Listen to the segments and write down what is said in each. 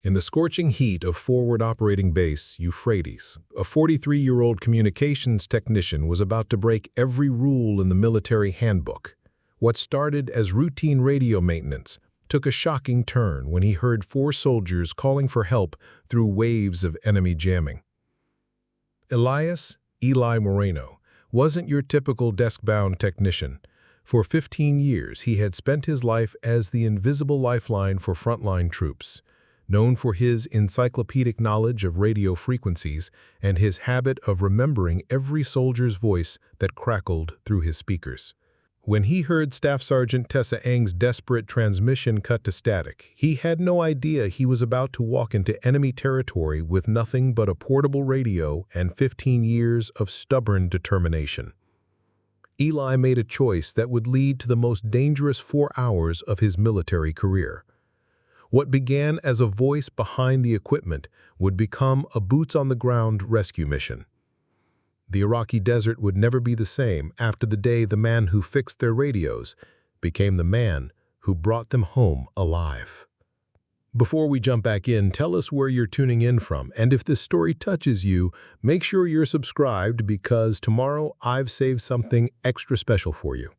In the scorching heat of Forward Operating Base Euphrates, a 43-year-old communications technician was about to break every rule in the military handbook. What started as routine radio maintenance took a shocking turn when he heard 4 soldiers calling for help through waves of enemy jamming. Elias, Moreno, wasn't your typical desk-bound technician. For 15 years, he had spent his life as the invisible lifeline for frontline troops. Known for his encyclopedic knowledge of radio frequencies and his habit of remembering every soldier's voice that crackled through his speakers. When he heard Staff Sergeant Tessa Ng's desperate transmission cut to static, he had no idea he was about to walk into enemy territory with nothing but a portable radio and 15 years of stubborn determination. Eli made a choice that would lead to the most dangerous 4 hours of his military career. What began as a voice behind the equipment would become a boots-on-the-ground rescue mission. The Iraqi desert would never be the same after the day the man who fixed their radios became the man who brought them home alive. Before we jump back in, tell us where you're tuning in from, and if this story touches you, make sure you're subscribed because tomorrow I've saved something extra special for you.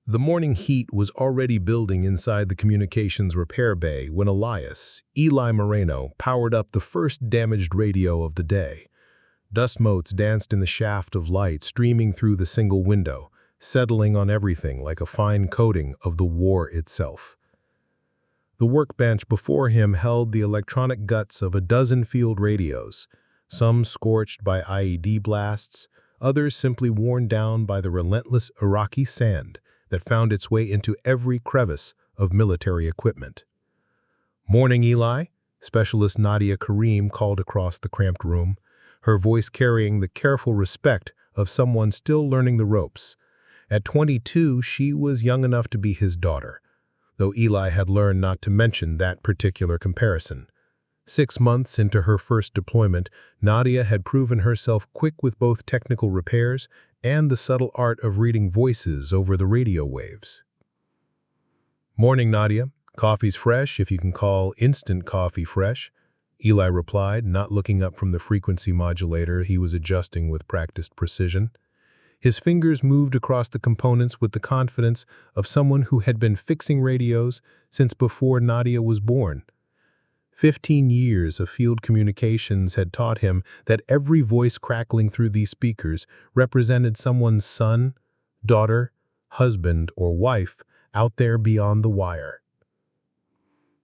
The morning heat was already building inside the communications repair bay when Elias, Moreno, powered up the first damaged radio of the day. Dust motes danced in the shaft of light streaming through the single window, settling on everything like a fine coating of the war itself. The workbench before him held the electronic guts of a dozen field radios, some scorched by IED blasts, others simply worn down by the relentless Iraqi sand that found its way into every crevice of military equipment. "Morning, Eli," Specialist Nadia Karim called across the cramped room, her voice carrying the careful respect of someone still learning the ropes. At 22, she was young enough to be his daughter, though Eli had learned not to mention that particular comparison. 6 months into her first deployment, Nadia had proven herself quick with both technical repairs and the subtle art of reading voices over the radio waves. "Morning, Nadia. Coffee's fresh, if you can call instant coffee fresh," Eli replied, not looking up from the frequency modulator he was adjusting with practiced precision. His fingers moved across the components with the confidence of someone who had been fixing radios since before Nadia was born. 15 years of field communications had taught him that every voice crackling through these speakers represented someone's son, daughter, husband, or wife out there beyond the wire.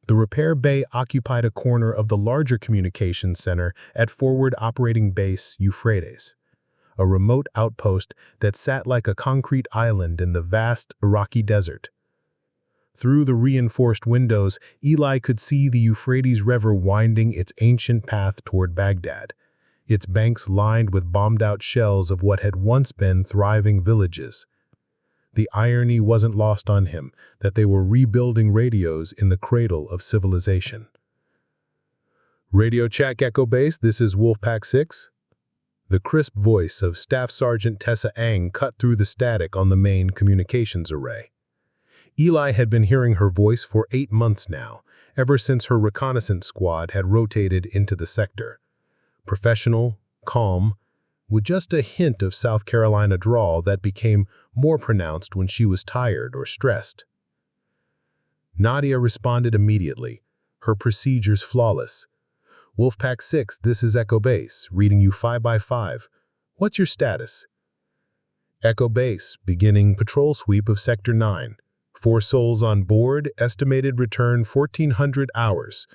The repair bay occupied a corner of the larger communications center at Forward Operating Base Euphrates, a remote outpost that sat like a concrete island in the vast Iraqi desert. Through the reinforced windows, Eli could see the Euphrates River winding its ancient path toward Baghdad, its banks lined with bombed-out shells of what had once been thriving villages. The irony wasn't lost on him that they were rebuilding radios in the cradle of civilization. "Radio check, Echo Base, this is Wolfpack 6. The crisp voice of Staff Sergeant Tessa Ng cut through the static on the main communications array. Eli had been hearing her voice for 8 months now, ever since her reconnaissance squad had rotated into the sector. Professional, calm, with just a hint of South Carolina drawl that became more pronounced when she was tired or stressed. Nadia responded immediately, her procedures flawless. "Wolfpack 6, this is Echo Base, reading you 5x5. What's your status?" "Echo Base, beginning patrol sweep of Sector 9. 4 souls on board, estimated return 1,400 hours.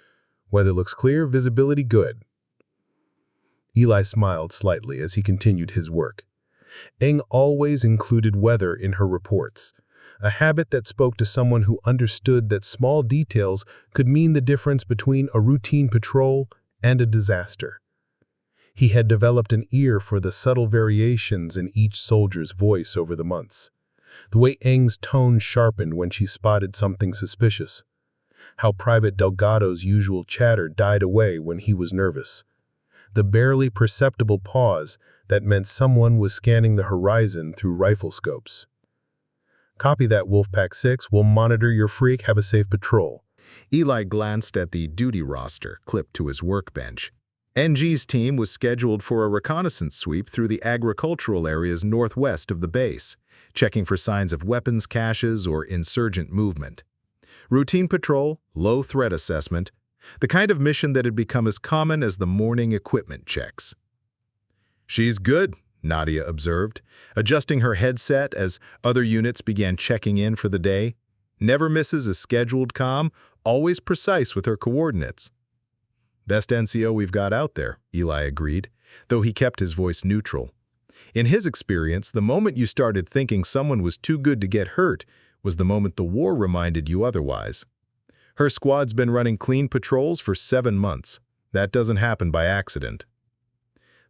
Weather looks clear, visibility good." Eli smiled slightly as he continued his work. Ng always included weather in her reports, a habit that spoke to someone who understood that small details could mean the difference between a routine patrol and a disaster. He had developed an ear for the subtle variations in each soldier's voice over the months. The way Ng's tone sharpened when she spotted something suspicious. How Private Delgado's usual chatter died away when he was nervous. The barely perceptible pause that meant someone was scanning the horizon through rifle scopes. "Copy that, Wolfpack 6. We'll monitor your freak. Have a safe patrol." Eli glanced at the duty roster clipped to his workbench. NG's team was scheduled for a reconnaissance sweep through the agricultural areas northwest of the base, checking for signs of weapons caches or insurgent movement. Routine patrol, low threat assessment, the kind of mission that had become as common as the morning equipment checks. "She's good," Nadia observed, adjusting her headset as other units began checking in for the day. "Never misses a scheduled comm, always precise with her coordinates." "Best NCO we've got out there," Eli agreed, though he kept his voice neutral. In his experience, the moment you started thinking someone was too good to get hurt was the moment the war reminded you otherwise. Her squad's been running clean patrols for 7 months. That doesn't happen by accident.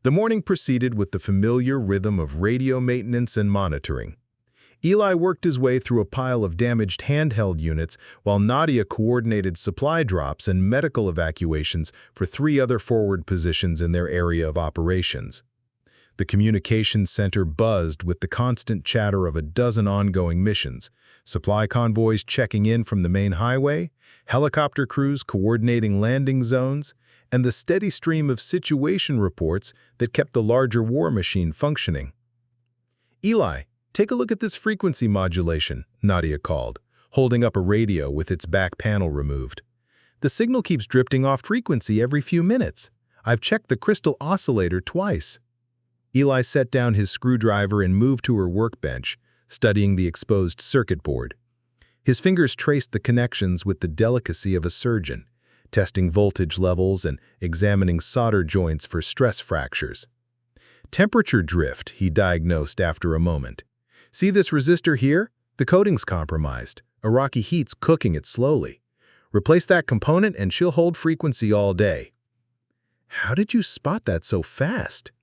The morning proceeded with the familiar rhythm of radio maintenance and monitoring. Eli worked his way through a pile of damaged handheld units while Nadia coordinated supply drops and medical evacuations for 3 other forward positions in their area of operations. The communications center buzzed with the constant chatter of a dozen ongoing missions, supply convoys checking in from the main highway, helicopter crews coordinating landing zones, and the steady stream of situation reports that kept the larger war machine functioning. "Eli, take a look at this frequency modulation," Nadia called, holding up a radio with its back panel removed. "The signal keeps drifting off frequency every few minutes. I've checked the crystal oscillator twice." Eli set down his screwdriver and moved to her workbench, studying the exposed circuit board. His fingers traced the connections with the delicacy of a surgeon, testing voltage levels and examining solder joints for stress fractures. "Temperature drift," he diagnosed after a moment. "See this resistor here? The coating's compromised. A rocky heat's cooking it slowly. Replace that component and she'll hold frequency all day." "How did you spot that so fast?"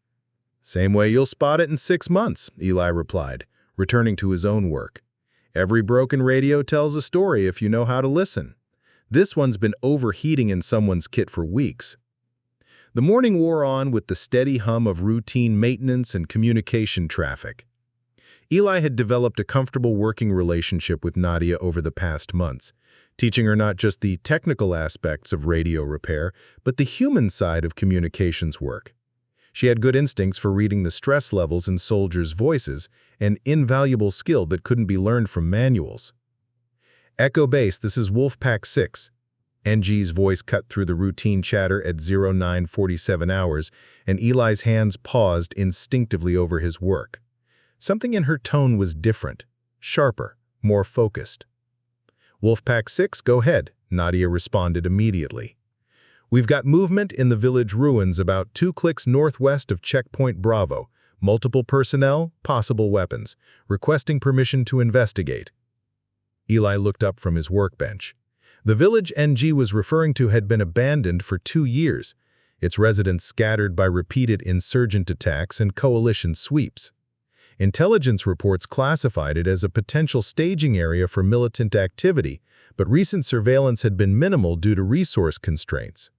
"Same way you'll spot it in 6 months," Eli replied, returning to his own work. "Every broken radio tells a story if you know how to listen. This one's been overheating in someone's kit for weeks." The morning wore on with the steady hum of routine maintenance and communication traffic. Eli had developed a comfortable working relationship with Nadia over the past months, teaching her not just the technical aspects of radio repair, but the human side of communications work. She had good instincts for reading the stress levels in soldiers' voices, an invaluable skill that couldn't be learned from manuals. "Echo Base, this is Wolfpack 6. NG's voice cut through the routine chatter at 0947 hours, and Eli's hands paused instinctively over his work. Something in her tone was different, sharper, more focused. "Wolfpack 6, go ahead," Nadia responded immediately. "We've got movement in the village ruins about 2 clicks northwest of Checkpoint Bravo. Multiple personnel, possible weapons. Requesting permission to investigate." Eli looked up from his workbench. The village NG was referring to had been abandoned for 2 years, its residents scattered by repeated insurgent attacks and coalition sweeps. Intelligence reports classified it as a potential staging area for militant activity, but recent surveillance had been minimal due to resource constraints.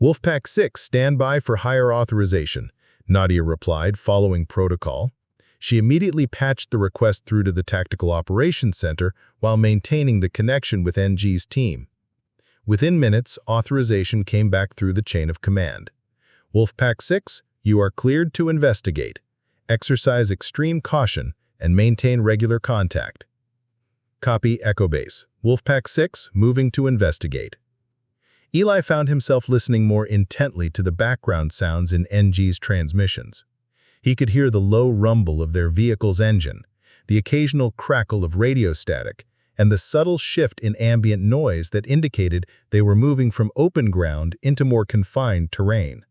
"Wolfpack 6, stand by for higher authorization," Nadia replied, following protocol. She immediately patched the request through to the Tactical Operations Center while maintaining the connection with NG's team. Within minutes, authorization came back through the chain of command. "Wolfpack 6, you are cleared to investigate. Exercise extreme caution and maintain regular contact." "Copy, Echo Base. Wolfpack 6, moving to investigate." Eli found himself listening more intently to the background sounds in NG's transmissions. He could hear the low rumble of their vehicle's engine, the occasional crackle of radio static, and the subtle shift in ambient noise that indicated they were moving from open ground into more confined terrain.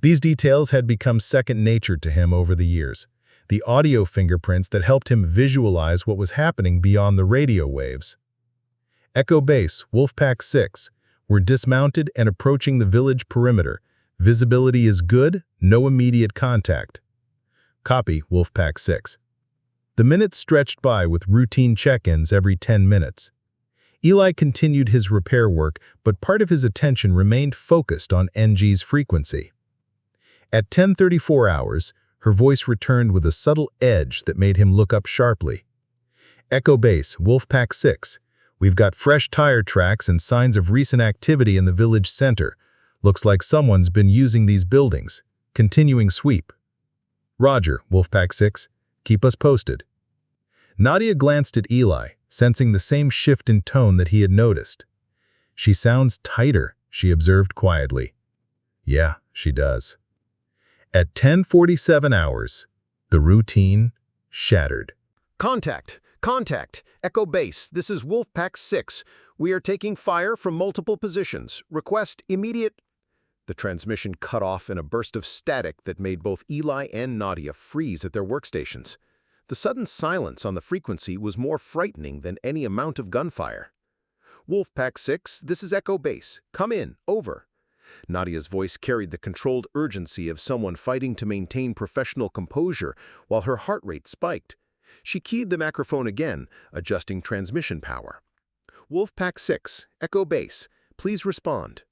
These details had become second nature to him over the years, the audio fingerprints that helped him visualize what was happening beyond the radio waves. "Echo Base, Wolfpack 6, we're dismounted and approaching the village perimeter. Visibility is good, no immediate contact." "Copy, Wolfpack 6. The minutes stretched by with routine check-ins every 10 minutes. Eli continued his repair work, but part of his attention remained focused on NG's frequency. At 10:34 hours, her voice returned with a subtle edge that made him look up sharply. "Echo Base, Wolfpack 6. We've got fresh tire tracks and signs of recent activity in the village center. Looks like someone's been using these buildings. Continuing sweep. Roger, Wolfpack 6. Keep us posted. Nadia glanced at Eli, sensing the same shift in tone that he had noticed. She sounds tighter, she observed quietly. Yeah, she does. At 10:47 hours, the routine shattered. Contact! Contact! Echo Base, this is Wolfpack 6. We are taking fire from multiple positions. Request immediate... The transmission cut off in a burst of static that made both Eli and Nadia freeze at their workstations. The sudden silence on the frequency was more frightening than any amount of gunfire. Wolfpack 6, this is Echo Base. Come in. Over. Nadia's voice carried the controlled urgency of someone fighting to maintain professional composure while her heart rate spiked. She keyed the microphone again, adjusting transmission power. Wolfpack 6, Echo Base. Please respond.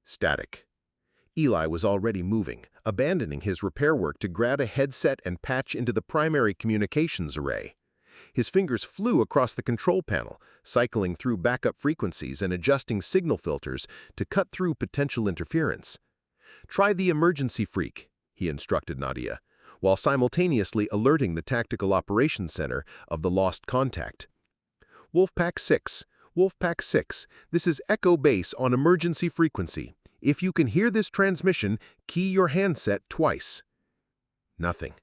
Static. Eli was already moving, abandoning his repair work to grab a headset and patch into the primary communications array. His fingers flew across the control panel, cycling through backup frequencies and adjusting signal filters to cut through potential interference. Try the emergency freak, he instructed Nadia, while simultaneously alerting the Tactical Operations Center of the lost contact. Wolfpack 6, Wolfpack 6, this is Echo Base on emergency frequency. If you can hear this transmission, key your handset twice. Nothing.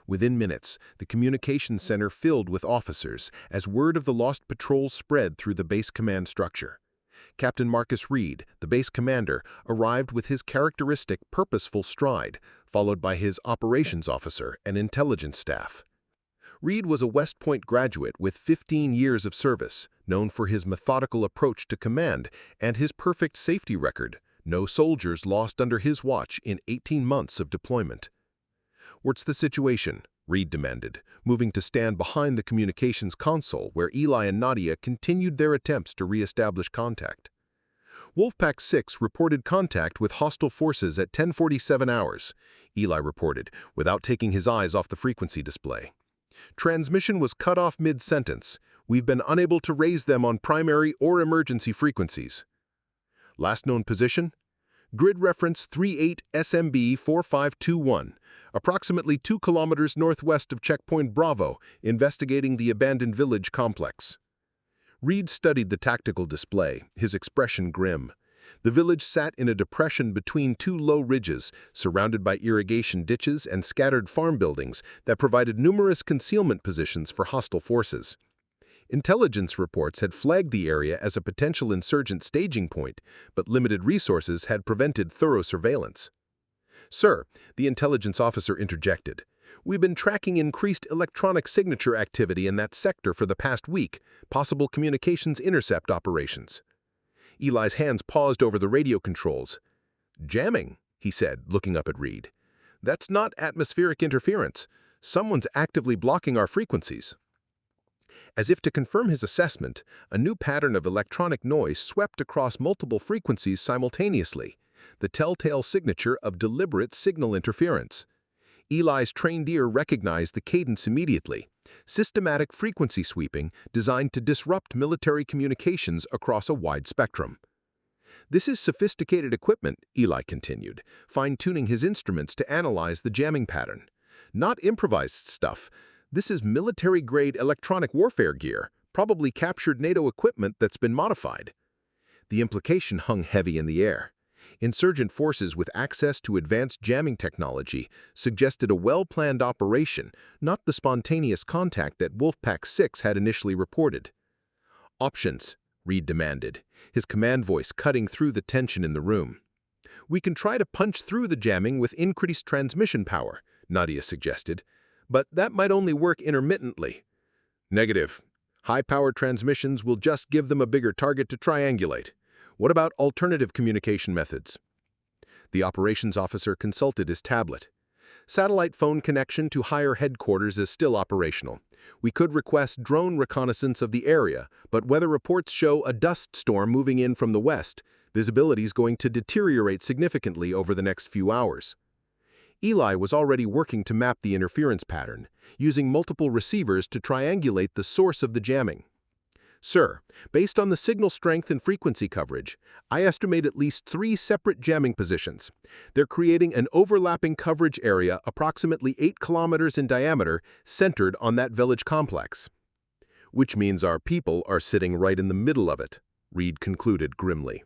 Within minutes, the communications center filled with officers as word of the lost patrol spread through the base command structure. Captain Marcus Reed, the base commander, arrived with his characteristic purposeful stride, followed by his operations officer and intelligence staff. Reed was a West Point graduate with 15 years of service, known for his methodical approach to command and his perfect safety record. No soldiers lost under his watch in 18 months of deployment. What's the situation? Reed demanded, moving to stand behind the communications console where Eli and Nadia continued their attempts to re-establish contact. Wolfpack 6 reported contact with hostile forces at 10:47 hours, Eli reported, without taking his eyes off the frequency display. Transmission was cut off mid-sentence. We've been unable to raise them on primary or emergency frequencies. Last known position? Grid reference 38 SMB 4521, approximately 2 kilometers northwest of Checkpoint Bravo, investigating the abandoned village complex. Reed studied the tactical display, his expression grim. The village sat in a depression between two low ridges, surrounded by irrigation ditches and scattered farm buildings that provided numerous concealment positions for hostile forces. Intelligence reports had flagged the area as a potential insurgent staging point, but limited resources had prevented thorough surveillance. Sir, the intelligence officer interjected, we've been tracking increased electronic signature activity in that sector for the past week, possible communications intercept operations. Eli's hands paused over the radio controls. Jamming, he said, looking up at Reed. That's not atmospheric interference. Someone's actively blocking our frequencies. As if to confirm his assessment, a new pattern of electronic noise swept across multiple frequencies simultaneously, the telltale signature of deliberate signal interference. Eli's trained ear recognized the cadence immediately, systematic frequency sweeping designed to disrupt military communications across a wide spectrum. This is sophisticated equipment, Eli continued, fine-tuning his instruments to analyze the jamming pattern. Not improvised stuff. This is military-grade electronic warfare gear, probably captured NATO equipment that's been modified. The implication hung heavy in the air. Insurgent forces with access to advanced jamming technology suggested a well-planned operation, not the spontaneous contact that Wolfpack 6 had initially reported. Options, Reed demanded, his command voice cutting through the tension in the room. We can try to punch through the jamming with increased transmission power, Nadia suggested, but that might only work intermittently. Negative. High-powered transmissions will just give them a bigger target to triangulate. What about alternative communication methods? The operations officer consulted his tablet. Satellite phone connection to higher headquarters is still operational. We could request drone reconnaissance of the area, but weather reports show a dust storm moving in from the west. Visibility is going to deteriorate significantly over the next few hours. Eli was already working to map the interference pattern, using multiple receivers to triangulate the source of the jamming. Sir, based on the signal strength and frequency coverage, I estimate at least 3 separate jamming positions. They're creating an overlapping coverage area approximately 8 kilometers in diameter centered on that village complex. Which means our people are sitting right in the middle of it, Reed concluded grimly.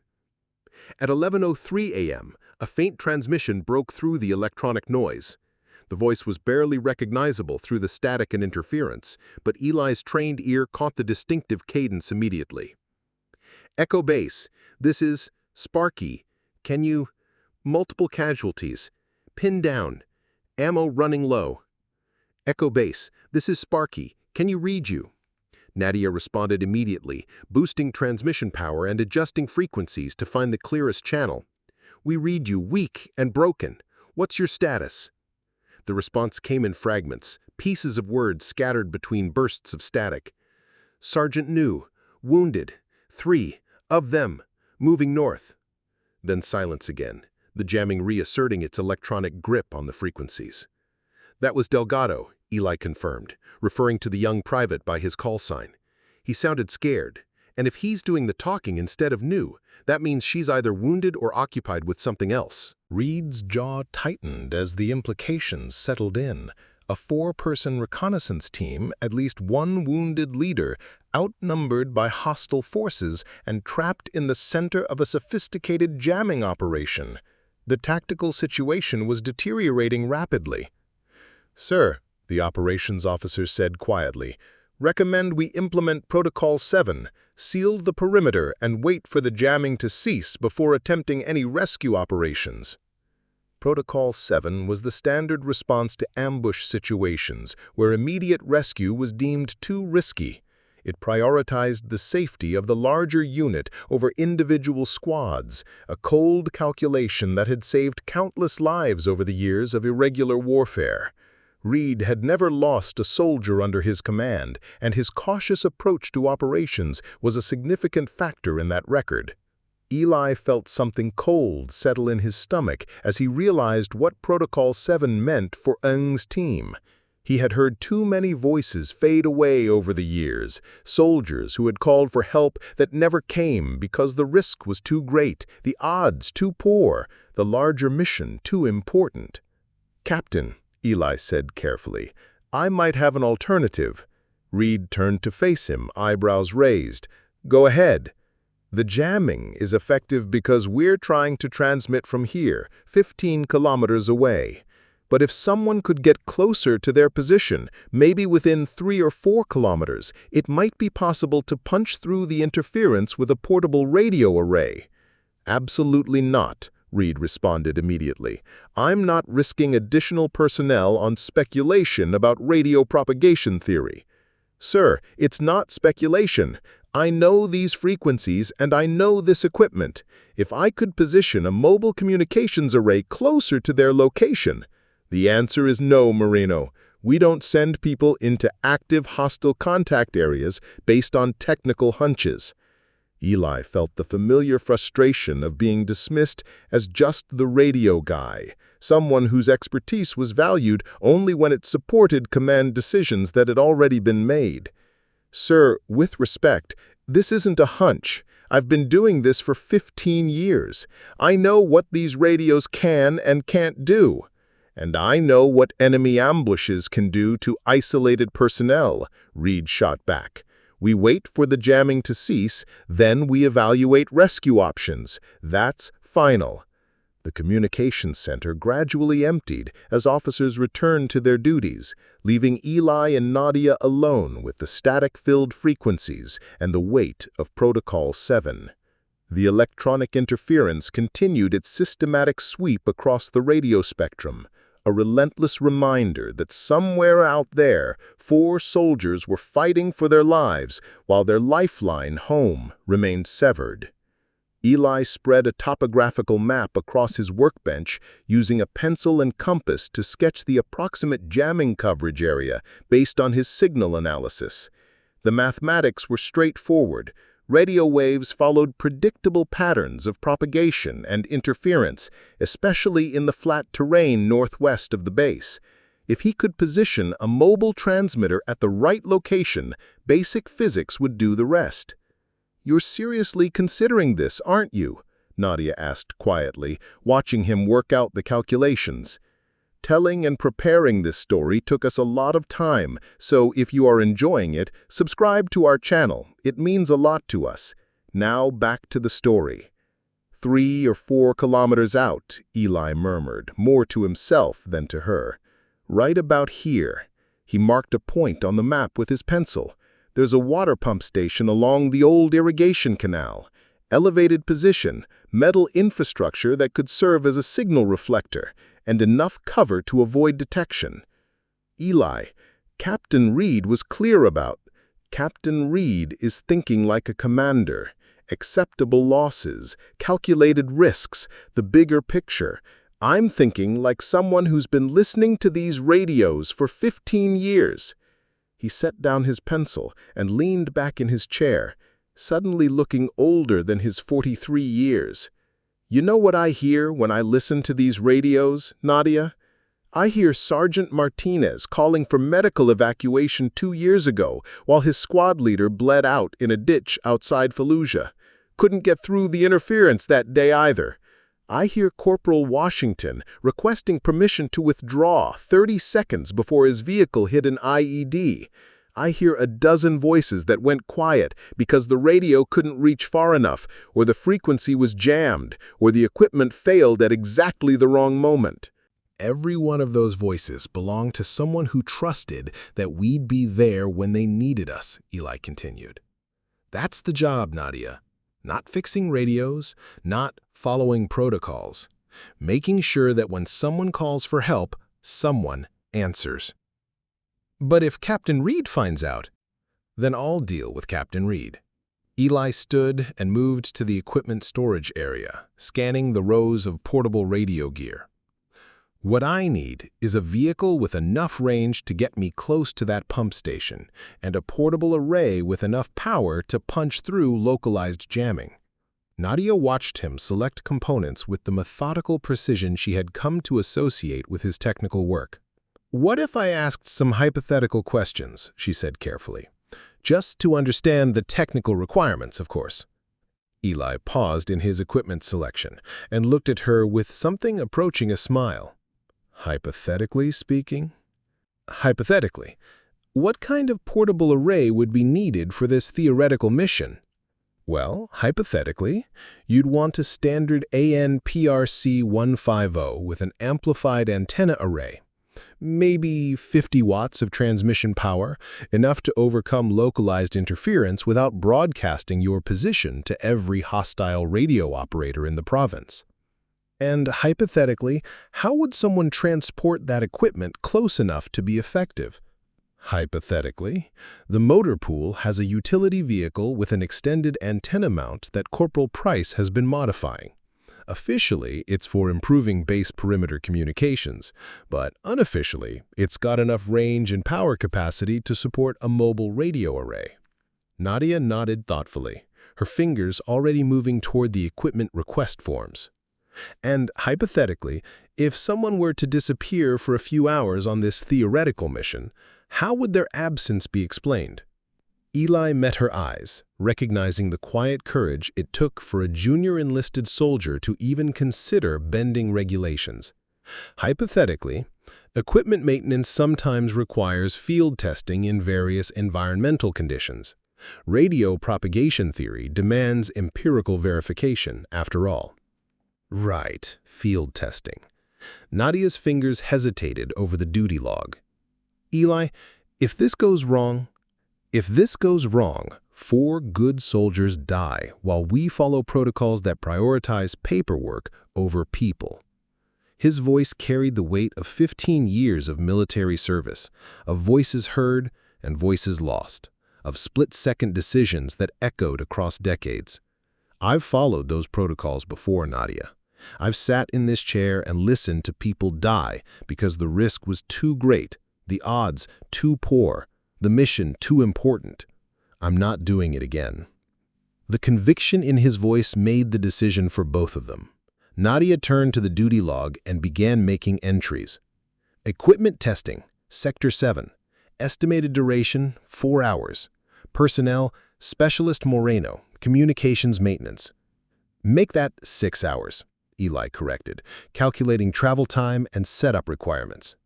At 11:03 a.m., a faint transmission broke through the electronic noise. The voice was barely recognizable through the static and interference, but Eli's trained ear caught the distinctive cadence immediately. Echo Base, this is Sparky. Can you? Multiple casualties. Pinned down. Ammo running low. Echo Base, this is Sparky. Can you read you? Nadia responded immediately, boosting transmission power and adjusting frequencies to find the clearest channel. We read you weak and broken. What's your status? The response came in fragments, pieces of words scattered between bursts of static. Sergeant Ng, wounded. 3 of them, moving north. Then silence again, the jamming reasserting its electronic grip on the frequencies. That was Delgado, Eli confirmed, referring to the young private by his call sign. He sounded scared, and if he's doing the talking instead of Ng, that means she's either wounded or occupied with something else. Reed's jaw tightened as the implications settled in. A 4-person reconnaissance team, at least 1 wounded leader, outnumbered by hostile forces and trapped in the center of a sophisticated jamming operation. The tactical situation was deteriorating rapidly. "Sir," the operations officer said quietly, "recommend we implement Protocol 7, seal the perimeter and wait for the jamming to cease before attempting any rescue operations." Protocol 7 was the standard response to ambush situations where immediate rescue was deemed too risky. It prioritized the safety of the larger unit over individual squads, a cold calculation that had saved countless lives over the years of irregular warfare. Reed had never lost a soldier under his command, and his cautious approach to operations was a significant factor in that record. Eli felt something cold settle in his stomach as he realized what Protocol 7 meant for Ng's team. He had heard too many voices fade away over the years, soldiers who had called for help that never came because the risk was too great, the odds too poor, the larger mission too important. "Captain," Eli said carefully, "I might have an alternative." Reed turned to face him, eyebrows raised. "Go ahead." "The jamming is effective because we're trying to transmit from here, 15 kilometers away. But if someone could get closer to their position, maybe within 3 or 4 kilometers, it might be possible to punch through the interference with a portable radio array." "Absolutely not," Reed responded immediately. "I'm not risking additional personnel on speculation about radio propagation theory." "Sir, it's not speculation. I know these frequencies and I know this equipment. If I could position a mobile communications array closer to their location—" "The answer is no, Moreno. We don't send people into active hostile contact areas based on technical hunches." Eli felt the familiar frustration of being dismissed as just the radio guy, someone whose expertise was valued only when it supported command decisions that had already been made. "Sir, with respect, this isn't a hunch. I've been doing this for 15 years. I know what these radios can and can't do. And I know what enemy ambushes can do to isolated personnel," Reed shot back. "We wait for the jamming to cease, then we evaluate rescue options. That's final." The communications center gradually emptied as officers returned to their duties, leaving Eli and Nadia alone with the static-filled frequencies and the weight of Protocol 7. The electronic interference continued its systematic sweep across the radio spectrum, a relentless reminder that somewhere out there, 4 soldiers were fighting for their lives while their lifeline home remained severed. Eli spread a topographical map across his workbench, using a pencil and compass to sketch the approximate jamming coverage area based on his signal analysis. The mathematics were straightforward. Radio waves followed predictable patterns of propagation and interference, especially in the flat terrain northwest of the base. If he could position a mobile transmitter at the right location, basic physics would do the rest. "You're seriously considering this, aren't you?" Nadia asked quietly, watching him work out the calculations. "Telling and preparing this story took us a lot of time, so if you are enjoying it, subscribe to our channel. It means a lot to us. Now back to the story." 3 or 4 kilometers out, Eli murmured, more to himself than to her. "Right about here." He marked a point on the map with his pencil. "There's a water pump station along the old irrigation canal. Elevated position, metal infrastructure that could serve as a signal reflector, and enough cover to avoid detection." "Eli, Captain Reed was clear about. Captain Reed is thinking like a commander. Acceptable losses, calculated risks, the bigger picture. I'm thinking like someone who's been listening to these radios for 15 years. He set down his pencil and leaned back in his chair, suddenly looking older than his 43 years. "You know what I hear when I listen to these radios, Nadia? I hear Sergeant Martinez calling for medical evacuation 2 years ago while his squad leader bled out in a ditch outside Fallujah. Couldn't get through the interference that day either. I hear Corporal Washington requesting permission to withdraw 30 seconds before his vehicle hit an IED. I hear a dozen voices that went quiet because the radio couldn't reach far enough, or the frequency was jammed, or the equipment failed at exactly the wrong moment. Every one of those voices belonged to someone who trusted that we'd be there when they needed us," Eli continued. "That's the job, Nadia. Not fixing radios, not following protocols. Making sure that when someone calls for help, someone answers." "But if Captain Reed finds out, then I'll deal with Captain Reed." Eli stood and moved to the equipment storage area, scanning the rows of portable radio gear. "What I need is a vehicle with enough range to get me close to that pump station, and a portable array with enough power to punch through localized jamming." Nadia watched him select components with the methodical precision she had come to associate with his technical work. "What if I asked some hypothetical questions?" she said carefully. "Just to understand the technical requirements, of course." Eli paused in his equipment selection and looked at her with something approaching a smile. "Hypothetically speaking?" "Hypothetically, what kind of portable array would be needed for this theoretical mission?" "Well, hypothetically, you'd want a standard AN-PRC-150 with an amplified antenna array. Maybe 50 watts of transmission power, enough to overcome localized interference without broadcasting your position to every hostile radio operator in the province. And hypothetically, how would someone transport that equipment close enough to be effective? Hypothetically, the motor pool has a utility vehicle with an extended antenna mount that Corporal Price has been modifying. Officially, it's for improving base perimeter communications, but unofficially, it's got enough range and power capacity to support a mobile radio array." Nadia nodded thoughtfully, her fingers already moving toward the equipment request forms. "And hypothetically, if someone were to disappear for a few hours on this theoretical mission, how would their absence be explained?" Eli met her eyes, recognizing the quiet courage it took for a junior enlisted soldier to even consider bending regulations. "Hypothetically, equipment maintenance sometimes requires field testing in various environmental conditions. Radio propagation theory demands empirical verification, after all." "Right, field testing." Nadia's fingers hesitated over the duty log. "Eli, if this goes wrong, 4 good soldiers die while we follow protocols that prioritize paperwork over people." His voice carried the weight of 15 years of military service, of voices heard and voices lost, of split-second decisions that echoed across decades. "I've followed those protocols before, Nadia. I've sat in this chair and listened to people die because the risk was too great, the odds too poor, the mission too important. I'm not doing it again." The conviction in his voice made the decision for both of them. Nadia turned to the duty log and began making entries. Equipment testing, Sector 7. Estimated duration, 4 hours. Personnel, Specialist Moreno, Communications Maintenance. Make that 6 hours, Eli corrected, calculating travel time and setup requirements.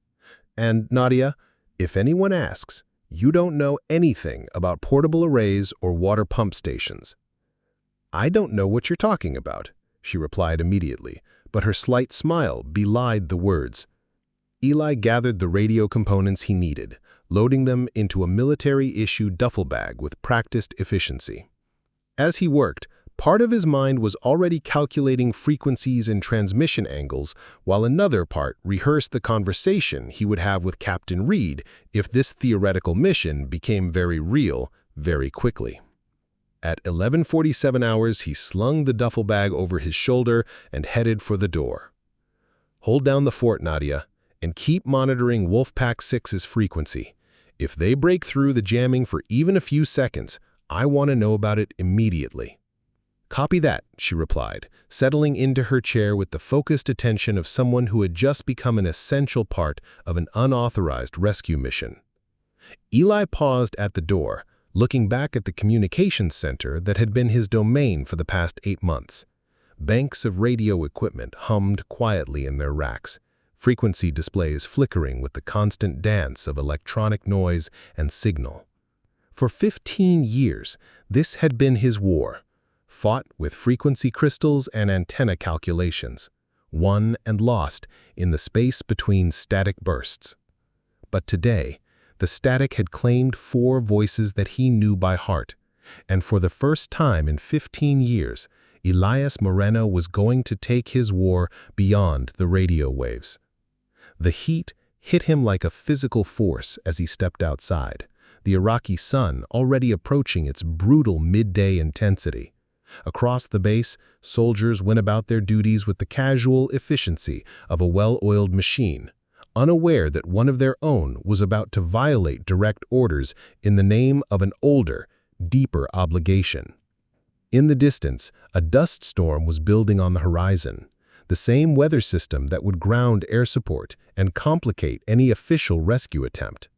And Nadia, if anyone asks, you don't know anything about portable arrays or water pump stations. I don't know what you're talking about, she replied immediately, but her slight smile belied the words. Eli gathered the radio components he needed, loading them into a military-issue duffel bag with practiced efficiency. As he worked, part of his mind was already calculating frequencies and transmission angles, while another part rehearsed the conversation he would have with Captain Reed if this theoretical mission became very real very quickly. At 11:47 hours, he slung the duffel bag over his shoulder and headed for the door. Hold down the fort, Nadia, and keep monitoring Wolfpack 6's frequency. If they break through the jamming for even a few seconds, I want to know about it immediately. Copy that, she replied, settling into her chair with the focused attention of someone who had just become an essential part of an unauthorized rescue mission. Eli paused at the door, looking back at the communications center that had been his domain for the past 8 months. Banks of radio equipment hummed quietly in their racks, frequency displays flickering with the constant dance of electronic noise and signal. For 15 years, this had been his war, fought with frequency crystals and antenna calculations, won and lost in the space between static bursts. But today, the static had claimed 4 voices that he knew by heart, and for the first time in 15 years, Elias Moreno was going to take his war beyond the radio waves. The heat hit him like a physical force as he stepped outside, the Iraqi sun already approaching its brutal midday intensity. Across the base, soldiers went about their duties with the casual efficiency of a well-oiled machine, unaware that one of their own was about to violate direct orders in the name of an older, deeper obligation. In the distance, a dust storm was building on the horizon, the same weather system that would ground air support and complicate any official rescue attempt.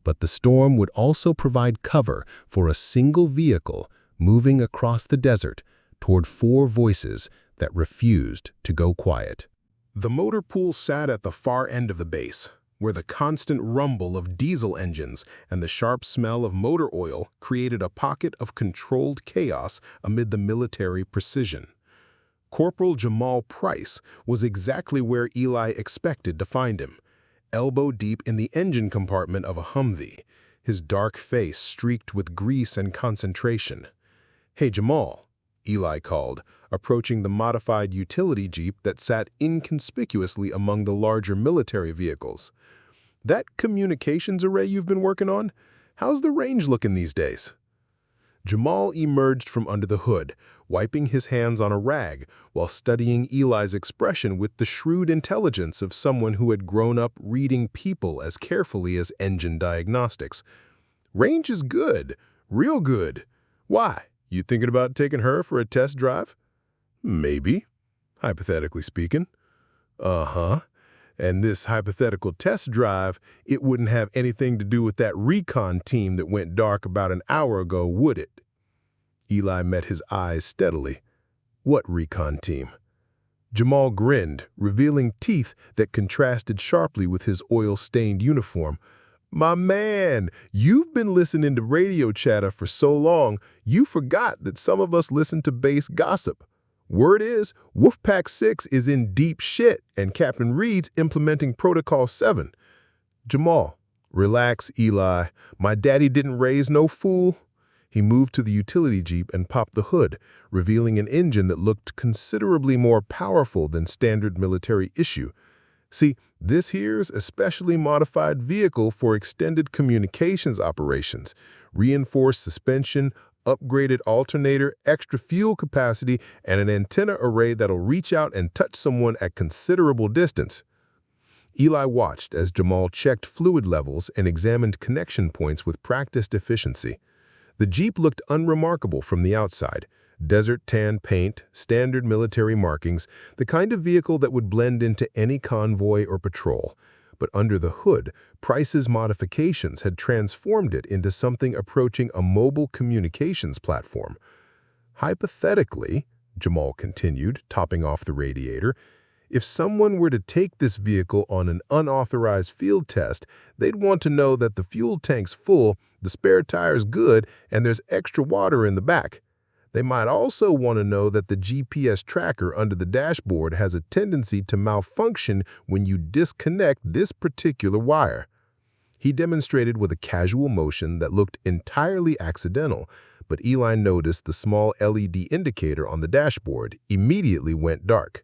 But the storm would also provide cover for a single vehicle moving across the desert toward 4 voices that refused to go quiet. The motor pool sat at the far end of the base, where the constant rumble of diesel engines and the sharp smell of motor oil created a pocket of controlled chaos amid the military precision. Corporal Jamal Price was exactly where Eli expected to find him, elbow deep in the engine compartment of a Humvee, his dark face streaked with grease and concentration. "Hey, Jamal," Eli called, approaching the modified utility jeep that sat inconspicuously among the larger military vehicles. "That communications array you've been working on? How's the range looking these days?" Jamal emerged from under the hood, wiping his hands on a rag while studying Eli's expression with the shrewd intelligence of someone who had grown up reading people as carefully as engine diagnostics. "Range is good, real good. Why? You thinking about taking her for a test drive?" "Maybe, hypothetically speaking." "Uh-huh. And this hypothetical test drive, it wouldn't have anything to do with that recon team that went dark about an hour ago, would it?" Eli met his eyes steadily. "What recon team?" Jamal grinned, revealing teeth that contrasted sharply with his oil-stained uniform. "My man, you've been listening to radio chatter for so long, you forgot that some of us listen to base gossip. Word is, Wolfpack 6 is in deep shit, and Captain Reed's implementing Protocol 7. "Jamal, relax, Eli. My daddy didn't raise no fool." He moved to the utility jeep and popped the hood, revealing an engine that looked considerably more powerful than standard military issue. "See, this here's a specially modified vehicle for extended communications operations, reinforced suspension, upgraded alternator, extra fuel capacity, and an antenna array that'll reach out and touch someone at considerable distance." Eli watched as Jamal checked fluid levels and examined connection points with practiced efficiency. The Jeep looked unremarkable from the outside. Desert tan paint, standard military markings, the kind of vehicle that would blend into any convoy or patrol. But under the hood, Price's modifications had transformed it into something approaching a mobile communications platform. Hypothetically, Jamal continued, topping off the radiator, if someone were to take this vehicle on an unauthorized field test, they'd want to know that the fuel tank's full, the spare tire's good, and there's extra water in the back. They might also want to know that the GPS tracker under the dashboard has a tendency to malfunction when you disconnect this particular wire. He demonstrated with a casual motion that looked entirely accidental, but Eli noticed the small LED indicator on the dashboard immediately went dark.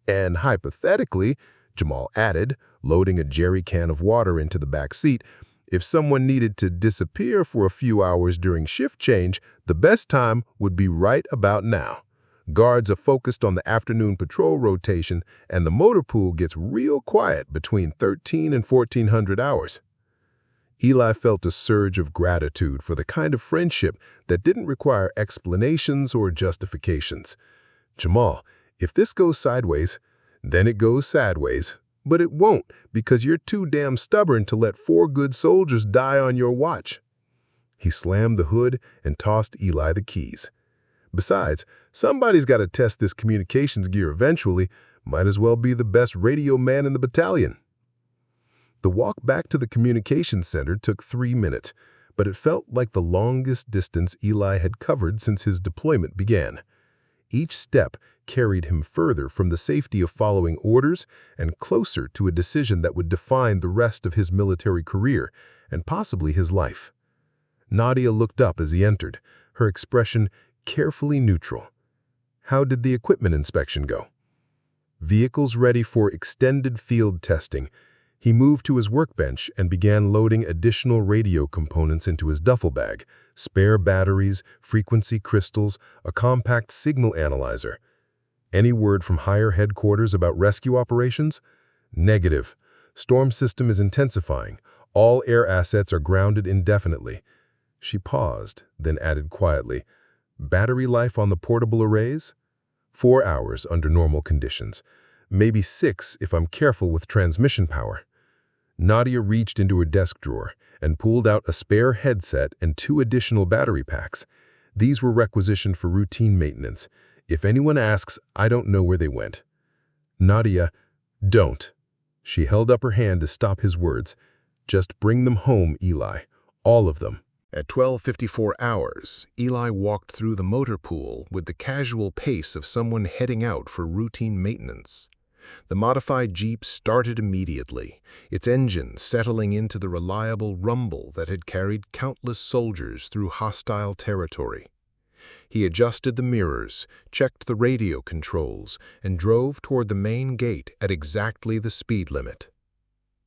And hypothetically, Jamal added, loading a jerry can of water into the back seat, if someone needed to disappear for a few hours during shift change, the best time would be right about now. Guards are focused on the afternoon patrol rotation, and the motor pool gets real quiet between 13 and 1400 hours. Eli felt a surge of gratitude for the kind of friendship that didn't require explanations or justifications. Jamal, if this goes sideways, then it goes sideways. But it won't, because you're too damn stubborn to let 4 good soldiers die on your watch. He slammed the hood and tossed Eli the keys. Besides, somebody's got to test this communications gear eventually. Might as well be the best radio man in the battalion. The walk back to the communications center took 3 minutes, but it felt like the longest distance Eli had covered since his deployment began. Each step carried him further from the safety of following orders and closer to a decision that would define the rest of his military career and possibly his life. Nadia looked up as he entered, her expression carefully neutral. How did the equipment inspection go? Vehicles ready for extended field testing. He moved to his workbench and began loading additional radio components into his duffel bag, spare batteries, frequency crystals, a compact signal analyzer. Any word from higher headquarters about rescue operations? Negative. Storm system is intensifying. All air assets are grounded indefinitely. She paused, then added quietly, battery life on the portable arrays? 4 hours under normal conditions. Maybe 6 if I'm careful with transmission power. Nadia reached into her desk drawer and pulled out a spare headset and 2 additional battery packs. These were requisitioned for routine maintenance. If anyone asks, I don't know where they went. Nadia, don't. She held up her hand to stop his words. Just bring them home, Eli. All of them. At 12:54 hours, Eli walked through the motor pool with the casual pace of someone heading out for routine maintenance. The modified Jeep started immediately, its engine settling into the reliable rumble that had carried countless soldiers through hostile territory. He adjusted the mirrors, checked the radio controls, and drove toward the main gate at exactly the speed limit.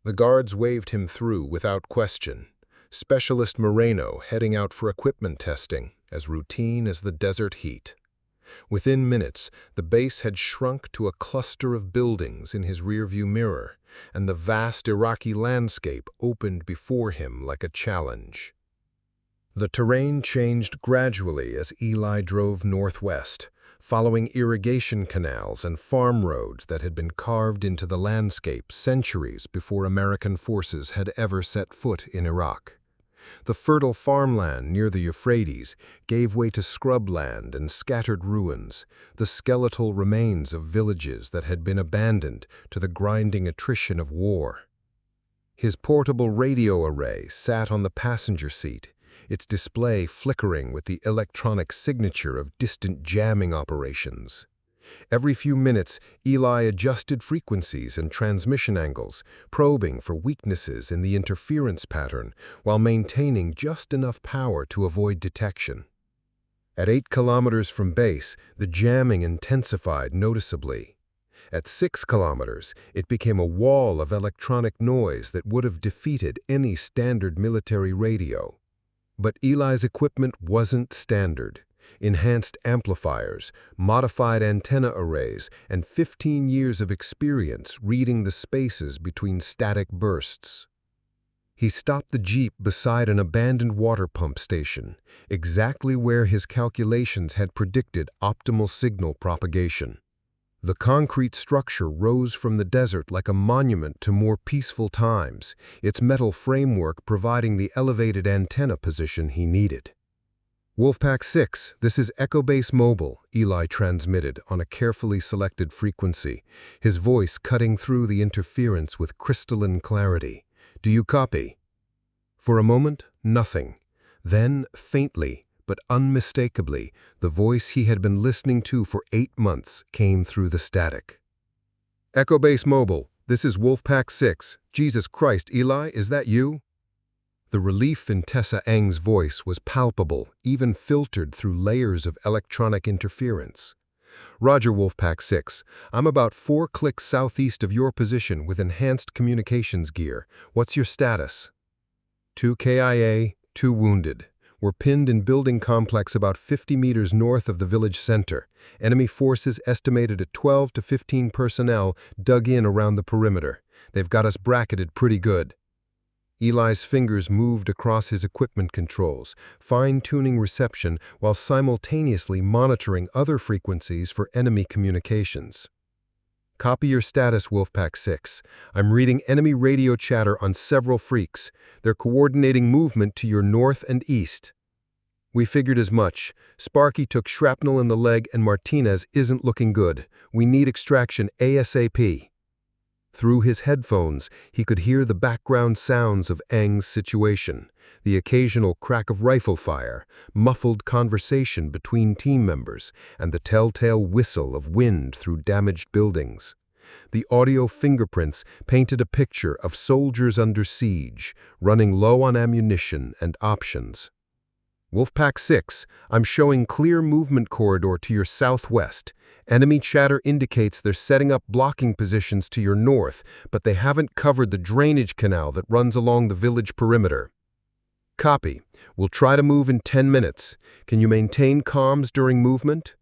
The guards waved him through without question. Specialist Moreno heading out for equipment testing, as routine as the desert heat. Within minutes, the base had shrunk to a cluster of buildings in his rearview mirror, and the vast Iraqi landscape opened before him like a challenge. The terrain changed gradually as Eli drove northwest, following irrigation canals and farm roads that had been carved into the landscape centuries before American forces had ever set foot in Iraq. The fertile farmland near the Euphrates gave way to scrubland and scattered ruins, the skeletal remains of villages that had been abandoned to the grinding attrition of war. His portable radio array sat on the passenger seat, its display flickering with the electronic signature of distant jamming operations. Every few minutes, Eli adjusted frequencies and transmission angles, probing for weaknesses in the interference pattern while maintaining just enough power to avoid detection. At 8 kilometers from base, the jamming intensified noticeably. At 6 kilometers, it became a wall of electronic noise that would have defeated any standard military radio. But Eli's equipment wasn't standard. Enhanced amplifiers, modified antenna arrays, and 15 years of experience reading the spaces between static bursts. He stopped the Jeep beside an abandoned water pump station, exactly where his calculations had predicted optimal signal propagation. The concrete structure rose from the desert like a monument to more peaceful times, its metal framework providing the elevated antenna position he needed. "Wolfpack 6, this is Echo Base Mobile," Eli transmitted on a carefully selected frequency, his voice cutting through the interference with crystalline clarity. "Do you copy?" For a moment, nothing. Then, faintly, but unmistakably, the voice he had been listening to for 8 months came through the static. "Echo Base Mobile, this is Wolfpack 6. Jesus Christ, Eli, is that you?" The relief in Tessa Ng's voice was palpable, even filtered through layers of electronic interference. "Roger, Wolfpack 6. I'm about 4 clicks southeast of your position with enhanced communications gear. What's your status?" "2 KIA, 2 wounded. We're pinned in building complex about 50 meters north of the village center. Enemy forces estimated at 12 to 15 personnel dug in around the perimeter. They've got us bracketed pretty good." Eli's fingers moved across his equipment controls, fine-tuning reception while simultaneously monitoring other frequencies for enemy communications. "Copy your status, Wolfpack 6. I'm reading enemy radio chatter on several freaks. They're coordinating movement to your north and east." "We figured as much. Sparky took shrapnel in the leg and Martinez isn't looking good. We need extraction ASAP." Through his headphones, he could hear the background sounds of Ng's situation, the occasional crack of rifle fire, muffled conversation between team members, and the telltale whistle of wind through damaged buildings. The audio fingerprints painted a picture of soldiers under siege, running low on ammunition and options. "Wolfpack 6, I'm showing clear movement corridor to your southwest. Enemy chatter indicates they're setting up blocking positions to your north, but they haven't covered the drainage canal that runs along the village perimeter." "Copy. We'll try to move in 10 minutes. Can you maintain comms during movement?"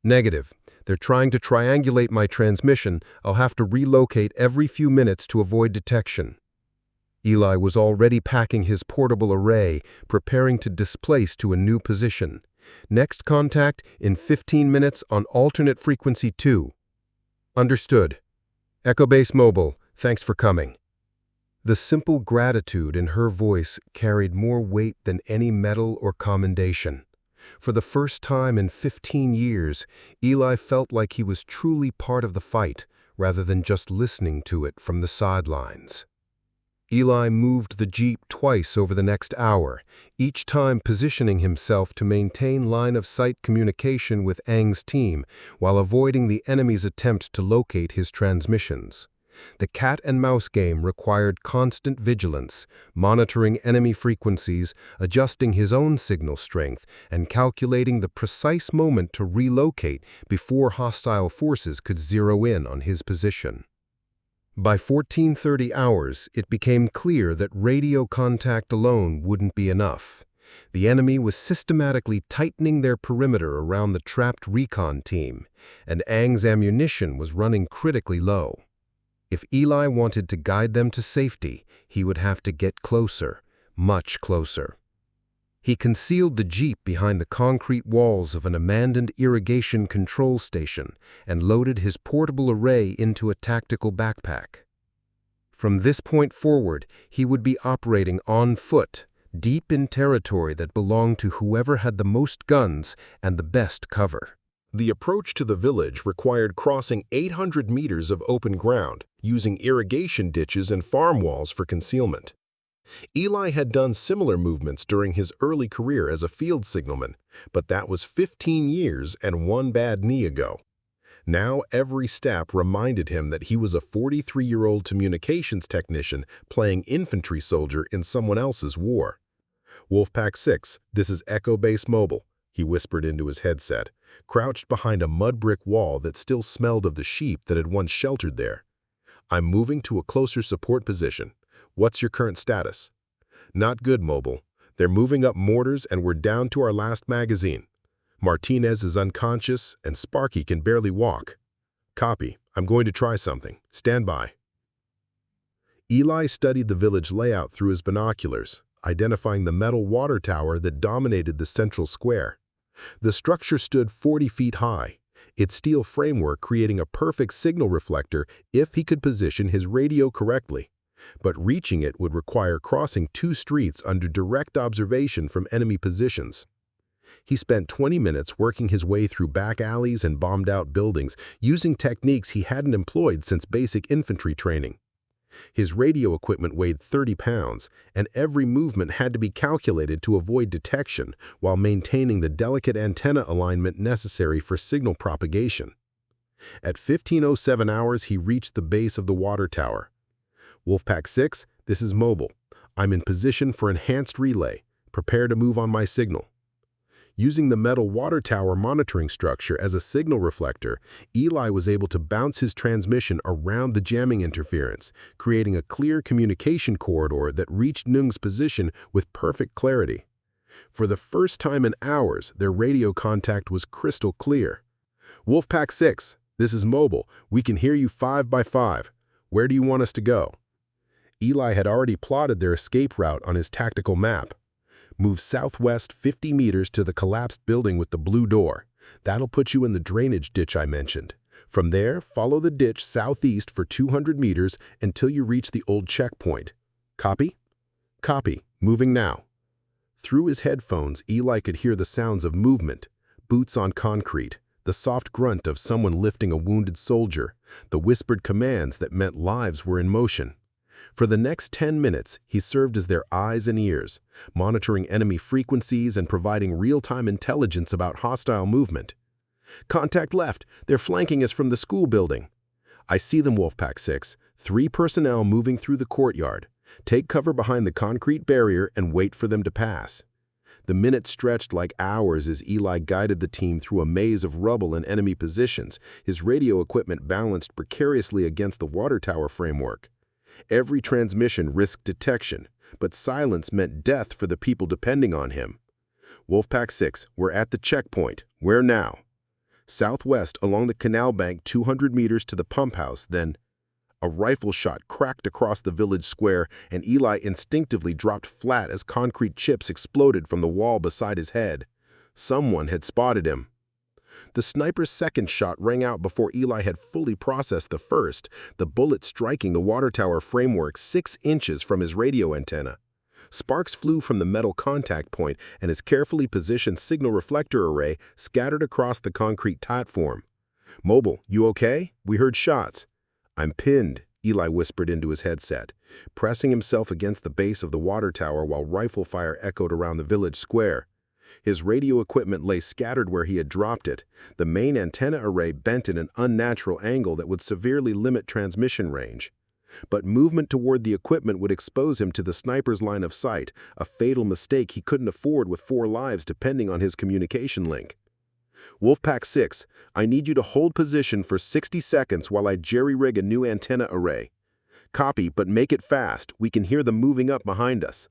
"Negative. They're trying to triangulate my transmission. I'll have to relocate every few minutes to avoid detection." Eli was already packing his portable array, preparing to displace to a new position. "Next contact in 15 minutes on alternate frequency 2. "Understood. Echo Base Mobile, thanks for coming." The simple gratitude in her voice carried more weight than any medal or commendation. For the first time in 15 years, Eli felt like he was truly part of the fight, rather than just listening to it from the sidelines. Eli moved the Jeep twice over the next hour, each time positioning himself to maintain line-of-sight communication with Ng's team while avoiding the enemy's attempt to locate his transmissions. The cat-and-mouse game required constant vigilance, monitoring enemy frequencies, adjusting his own signal strength, and calculating the precise moment to relocate before hostile forces could zero in on his position. By 14:30 hours, it became clear that radio contact alone wouldn't be enough. The enemy was systematically tightening their perimeter around the trapped recon team, and Ng's ammunition was running critically low. If Eli wanted to guide them to safety, he would have to get closer, much closer. He concealed the Jeep behind the concrete walls of an abandoned irrigation control station and loaded his portable array into a tactical backpack. From this point forward, he would be operating on foot, deep in territory that belonged to whoever had the most guns and the best cover. The approach to the village required crossing 800 meters of open ground, using irrigation ditches and farm walls for concealment. Eli had done similar movements during his early career as a field signalman, but that was 15 years and one bad knee ago. Now every step reminded him that he was a 43-year-old communications technician playing infantry soldier in someone else's war. "Wolfpack 6, this is Echo Base Mobile," he whispered into his headset, crouched behind a mud brick wall that still smelled of the sheep that had once sheltered there. "I'm moving to a closer support position. What's your current status?" "Not good, Mobile. They're moving up mortars and we're down to our last magazine. Martinez is unconscious and Sparky can barely walk." "Copy. I'm going to try something. Stand by." Eli studied the village layout through his binoculars, identifying the metal water tower that dominated the central square. The structure stood 40 feet high, its steel framework creating a perfect signal reflector if he could position his radio correctly. But reaching it would require crossing 2 streets under direct observation from enemy positions. He spent 20 minutes working his way through back alleys and bombed-out buildings, using techniques he hadn't employed since basic infantry training. His radio equipment weighed 30 pounds, and every movement had to be calculated to avoid detection while maintaining the delicate antenna alignment necessary for signal propagation. At 15:07 hours, he reached the base of the water tower. Wolfpack 6, this is Mobile. I'm in position for enhanced relay. Prepare to move on my signal. Using the metal water tower monitoring structure as a signal reflector, Eli was able to bounce his transmission around the jamming interference, creating a clear communication corridor that reached Ng's position with perfect clarity. For the first time in hours, their radio contact was crystal clear. Wolfpack 6, this is Mobile. We can hear you 5 by 5. Where do you want us to go? Eli had already plotted their escape route on his tactical map. Move southwest 50 meters to the collapsed building with the blue door. That'll put you in the drainage ditch I mentioned. From there, follow the ditch southeast for 200 meters until you reach the old checkpoint. Copy? Copy. Moving now. Through his headphones, Eli could hear the sounds of movement. Boots on concrete, the soft grunt of someone lifting a wounded soldier, the whispered commands that meant lives were in motion. For the next 10 minutes, he served as their eyes and ears, monitoring enemy frequencies and providing real-time intelligence about hostile movement. Contact left. They're flanking us from the school building. I see them, Wolfpack 6. 3 personnel moving through the courtyard. Take cover behind the concrete barrier and wait for them to pass. The minutes stretched like hours as Eli guided the team through a maze of rubble and enemy positions, his radio equipment balanced precariously against the water tower framework. Every transmission risked detection, but silence meant death for the people depending on him. Wolfpack 6, we're at the checkpoint. Where now? Southwest along the canal bank 200 meters to the pump house, then a rifle shot cracked across the village square and Eli instinctively dropped flat as concrete chips exploded from the wall beside his head. Someone had spotted him. The sniper's second shot rang out before Eli had fully processed the first, the bullet striking the water tower framework 6 inches from his radio antenna. Sparks flew from the metal contact point and his carefully positioned signal reflector array scattered across the concrete platform. Mobile, you okay? We heard shots. I'm pinned, Eli whispered into his headset, pressing himself against the base of the water tower while rifle fire echoed around the village square. His radio equipment lay scattered where he had dropped it, the main antenna array bent in an unnatural angle that would severely limit transmission range. But movement toward the equipment would expose him to the sniper's line of sight, a fatal mistake he couldn't afford with 4 lives depending on his communication link. Wolfpack 6, I need you to hold position for 60 seconds while I jerry-rig a new antenna array. Copy, but make it fast. We can hear them moving up behind us.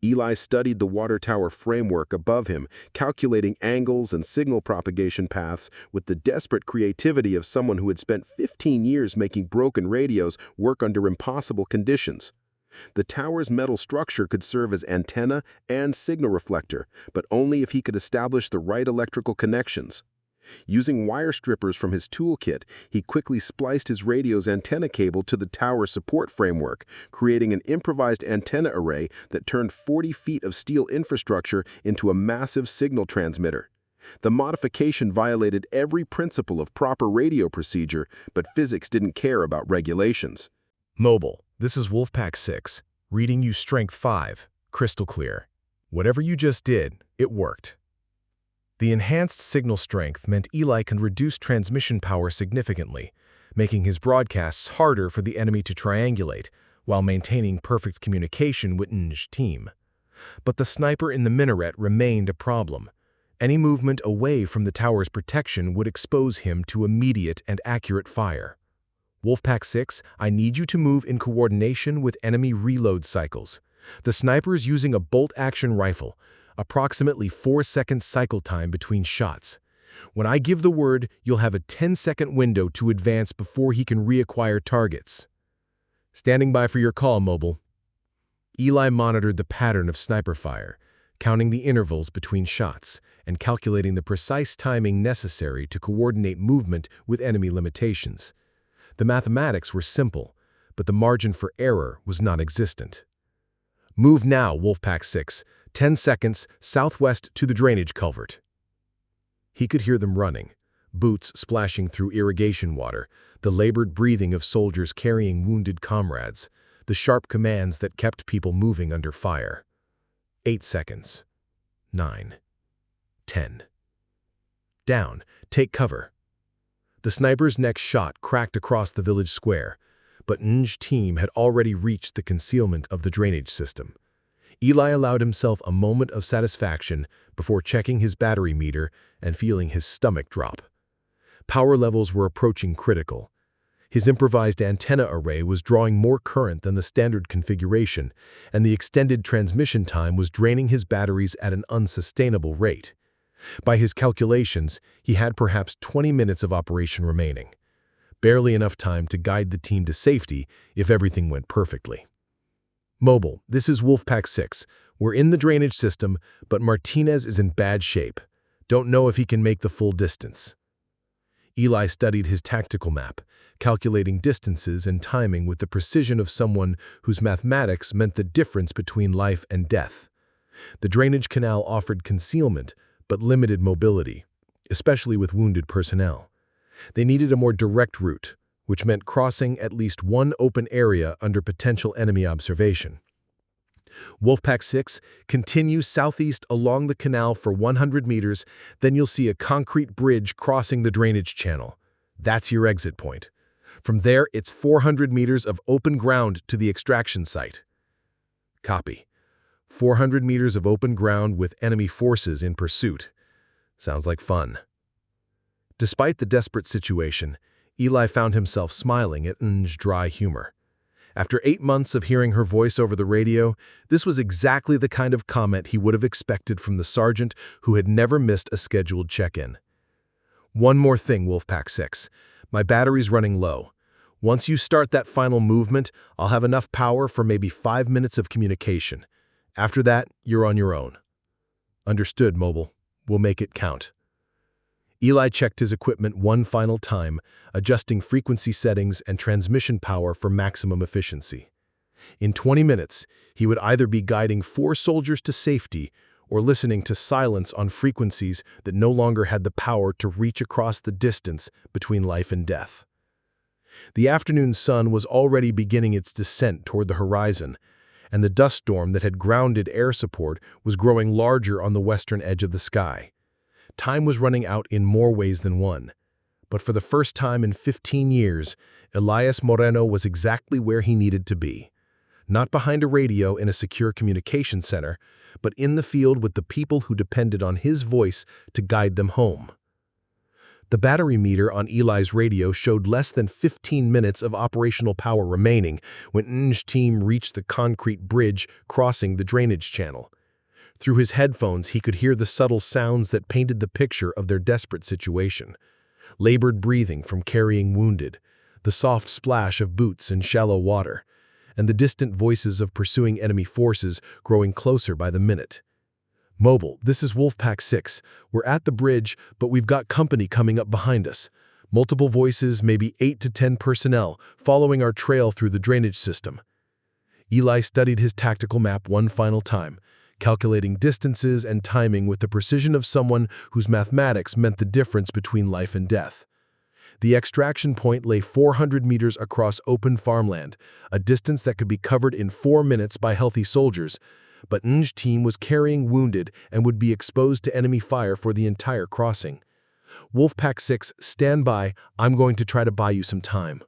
Eli studied the water tower framework above him, calculating angles and signal propagation paths with the desperate creativity of someone who had spent 15 years making broken radios work under impossible conditions. The tower's metal structure could serve as antenna and signal reflector, but only if he could establish the right electrical connections. Using wire strippers from his toolkit, he quickly spliced his radio's antenna cable to the tower support framework, creating an improvised antenna array that turned 40 feet of steel infrastructure into a massive signal transmitter. The modification violated every principle of proper radio procedure, but physics didn't care about regulations. Mobile, this is Wolfpack 6, reading you Strength 5, crystal clear. Whatever you just did, it worked. The enhanced signal strength meant Eli could reduce transmission power significantly, making his broadcasts harder for the enemy to triangulate, while maintaining perfect communication with Ng's team. But the sniper in the minaret remained a problem. Any movement away from the tower's protection would expose him to immediate and accurate fire. Wolfpack 6, I need you to move in coordination with enemy reload cycles. The sniper is using a bolt-action rifle, approximately 4-second cycle time between shots. When I give the word, you'll have a 10-second window to advance before he can reacquire targets. Standing by for your call, Mobile. Eli monitored the pattern of sniper fire, counting the intervals between shots, and calculating the precise timing necessary to coordinate movement with enemy limitations. The mathematics were simple, but the margin for error was non-existent. "Move now, Wolfpack 6, 10 seconds southwest to the drainage culvert." He could hear them running, boots splashing through irrigation water, the labored breathing of soldiers carrying wounded comrades, the sharp commands that kept people moving under fire. 8 seconds. 9. 10. Down, take cover. The sniper's next shot cracked across the village square, but Ng's team had already reached the concealment of the drainage system. Eli allowed himself a moment of satisfaction before checking his battery meter and feeling his stomach drop. Power levels were approaching critical. His improvised antenna array was drawing more current than the standard configuration, and the extended transmission time was draining his batteries at an unsustainable rate. By his calculations, he had perhaps 20 minutes of operation remaining. Barely enough time to guide the team to safety if everything went perfectly. "Mobile, this is Wolfpack 6. We're in the drainage system, but Martinez is in bad shape. Don't know if he can make the full distance." Eli studied his tactical map, calculating distances and timing with the precision of someone whose mathematics meant the difference between life and death. The drainage canal offered concealment, but limited mobility, especially with wounded personnel. They needed a more direct route, which meant crossing at least one open area under potential enemy observation. "Wolfpack 6, continue southeast along the canal for 100 meters, then you'll see a concrete bridge crossing the drainage channel. That's your exit point. From there, it's 400 meters of open ground to the extraction site." "Copy. 400 meters of open ground with enemy forces in pursuit. Sounds like fun." Despite the desperate situation, Eli found himself smiling at Ng's dry humor. After 8 months of hearing her voice over the radio, this was exactly the kind of comment he would have expected from the sergeant who had never missed a scheduled check-in. "One more thing, Wolfpack 6. My battery's running low. Once you start that final movement, I'll have enough power for maybe 5 minutes of communication. After that, you're on your own." "Understood, Mobile. We'll make it count." Eli checked his equipment one final time, adjusting frequency settings and transmission power for maximum efficiency. In 20 minutes, he would either be guiding 4 soldiers to safety or listening to silence on frequencies that no longer had the power to reach across the distance between life and death. The afternoon sun was already beginning its descent toward the horizon, and the dust storm that had grounded air support was growing larger on the western edge of the sky. Time was running out in more ways than one. But for the first time in 15 years, Elias Moreno was exactly where he needed to be. Not behind a radio in a secure communication center, but in the field with the people who depended on his voice to guide them home. The battery meter on Eli's radio showed less than 15 minutes of operational power remaining when Ng's team reached the concrete bridge crossing the drainage channel. Through his headphones, he could hear the subtle sounds that painted the picture of their desperate situation. Labored breathing from carrying wounded, the soft splash of boots in shallow water, and the distant voices of pursuing enemy forces growing closer by the minute. "Mobile, this is Wolfpack 6. We're at the bridge, but we've got company coming up behind us. Multiple voices, maybe 8 to 10 personnel, following our trail through the drainage system." Eli studied his tactical map one final time, calculating distances and timing with the precision of someone whose mathematics meant the difference between life and death. The extraction point lay 400 meters across open farmland, a distance that could be covered in 4 minutes by healthy soldiers, but Ng's team was carrying wounded and would be exposed to enemy fire for the entire crossing. "Wolfpack 6, stand by. I'm going to try to buy you some time."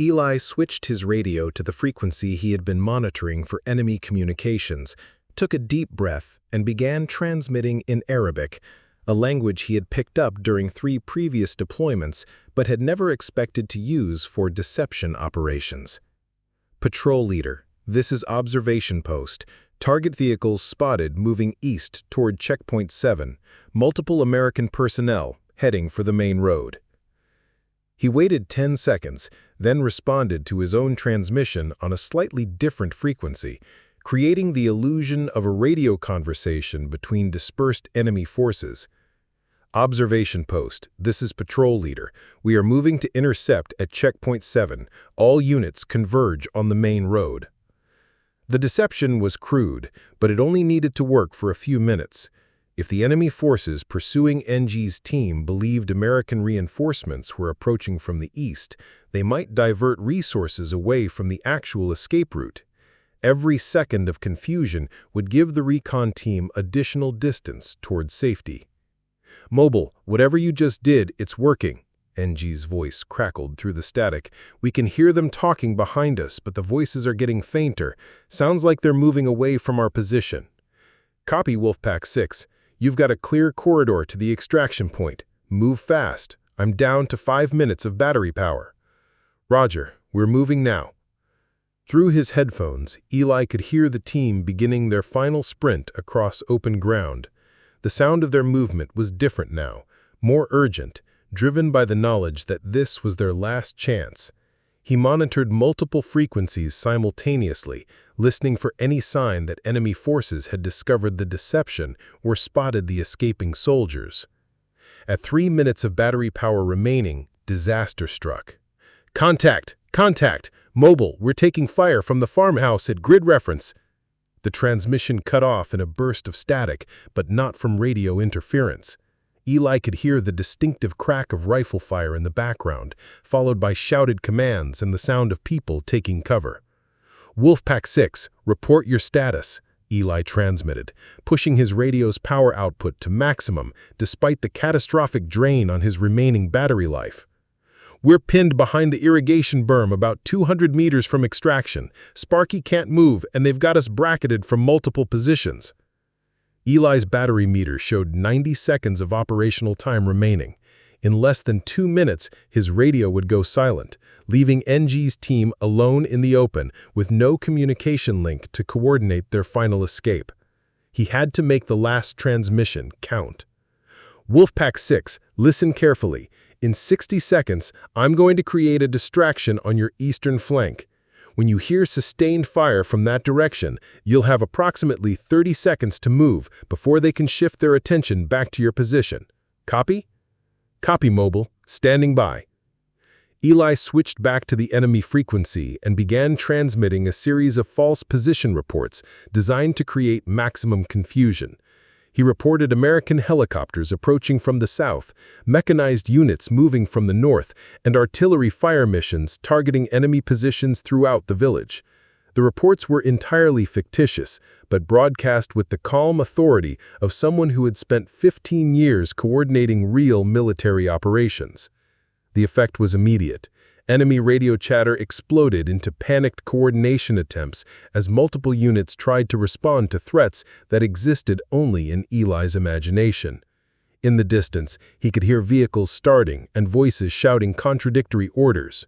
Eli switched his radio to the frequency he had been monitoring for enemy communications, took a deep breath, and began transmitting in Arabic, a language he had picked up during 3 previous deployments but had never expected to use for deception operations. "Patrol leader, this is observation post. Target vehicles spotted moving east toward checkpoint 7, multiple American personnel heading for the main road." He waited 10 seconds, then responded to his own transmission on a slightly different frequency, creating the illusion of a radio conversation between dispersed enemy forces. Observation post. This is patrol leader. We are moving to intercept at checkpoint 7. All units converge on the main road. The deception was crude, but it only needed to work for a few minutes. If the enemy forces pursuing NG's team believed American reinforcements were approaching from the east, they might divert resources away from the actual escape route. Every second of confusion would give the recon team additional distance towards safety. "Mobile, whatever you just did, it's working." NG's voice crackled through the static. "We can hear them talking behind us, but the voices are getting fainter. Sounds like they're moving away from our position." "Copy, Wolfpack 6. You've got a clear corridor to the extraction point. Move fast. I'm down to 5 minutes of battery power." "Roger, we're moving now." Through his headphones, Eli could hear the team beginning their final sprint across open ground. The sound of their movement was different now, more urgent, driven by the knowledge that this was their last chance. He monitored multiple frequencies simultaneously, listening for any sign that enemy forces had discovered the deception or spotted the escaping soldiers. At 3 minutes of battery power remaining, disaster struck. "Contact! Contact! Mobile, we're taking fire from the farmhouse at grid reference." The transmission cut off in a burst of static, but not from radio interference. Eli could hear the distinctive crack of rifle fire in the background, followed by shouted commands and the sound of people taking cover. "Wolfpack 6, report your status," Eli transmitted, pushing his radio's power output to maximum despite the catastrophic drain on his remaining battery life. "We're pinned behind the irrigation berm about 200 meters from extraction. Sparky can't move, and they've got us bracketed from multiple positions." Eli's battery meter showed 90 seconds of operational time remaining. In less than 2 minutes, his radio would go silent, leaving NG's team alone in the open with no communication link to coordinate their final escape. He had to make the last transmission count. "Wolfpack 6, listen carefully. In 60 seconds, I'm going to create a distraction on your eastern flank. When you hear sustained fire from that direction, you'll have approximately 30 seconds to move before they can shift their attention back to your position. Copy?" "Copy, Mobile. Standing by." Eli switched back to the enemy frequency and began transmitting a series of false position reports designed to create maximum confusion. He reported American helicopters approaching from the south, mechanized units moving from the north, and artillery fire missions targeting enemy positions throughout the village. The reports were entirely fictitious, but broadcast with the calm authority of someone who had spent 15 years coordinating real military operations. The effect was immediate. Enemy radio chatter exploded into panicked coordination attempts as multiple units tried to respond to threats that existed only in Eli's imagination. In the distance, he could hear vehicles starting and voices shouting contradictory orders.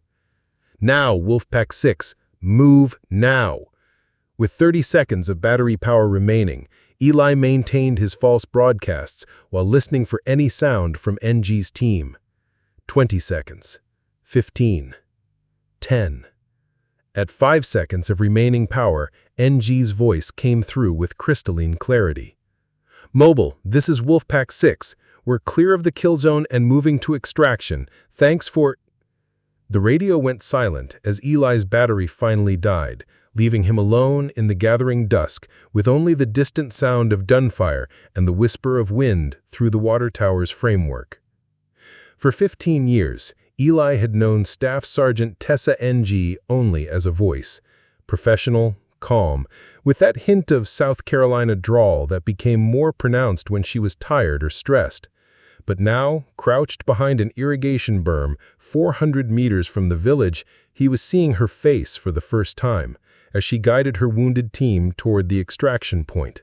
"Now, Wolfpack 6, move now!" With 30 seconds of battery power remaining, Eli maintained his false broadcasts while listening for any sound from NG's team. 20 seconds. 15. 10. At 5 seconds of remaining power, NG's voice came through with crystalline clarity. "Mobile, this is Wolfpack 6. We're clear of the kill zone and moving to extraction. Thanks for—" The radio went silent as Eli's battery finally died, leaving him alone in the gathering dusk with only the distant sound of gunfire and the whisper of wind through the water tower's framework. For 15 years, Eli had known Staff Sergeant Tessa Ng only as a voice, professional, calm, with that hint of South Carolina drawl that became more pronounced when she was tired or stressed. But now, crouched behind an irrigation berm 400 meters from the village, he was seeing her face for the first time as she guided her wounded team toward the extraction point.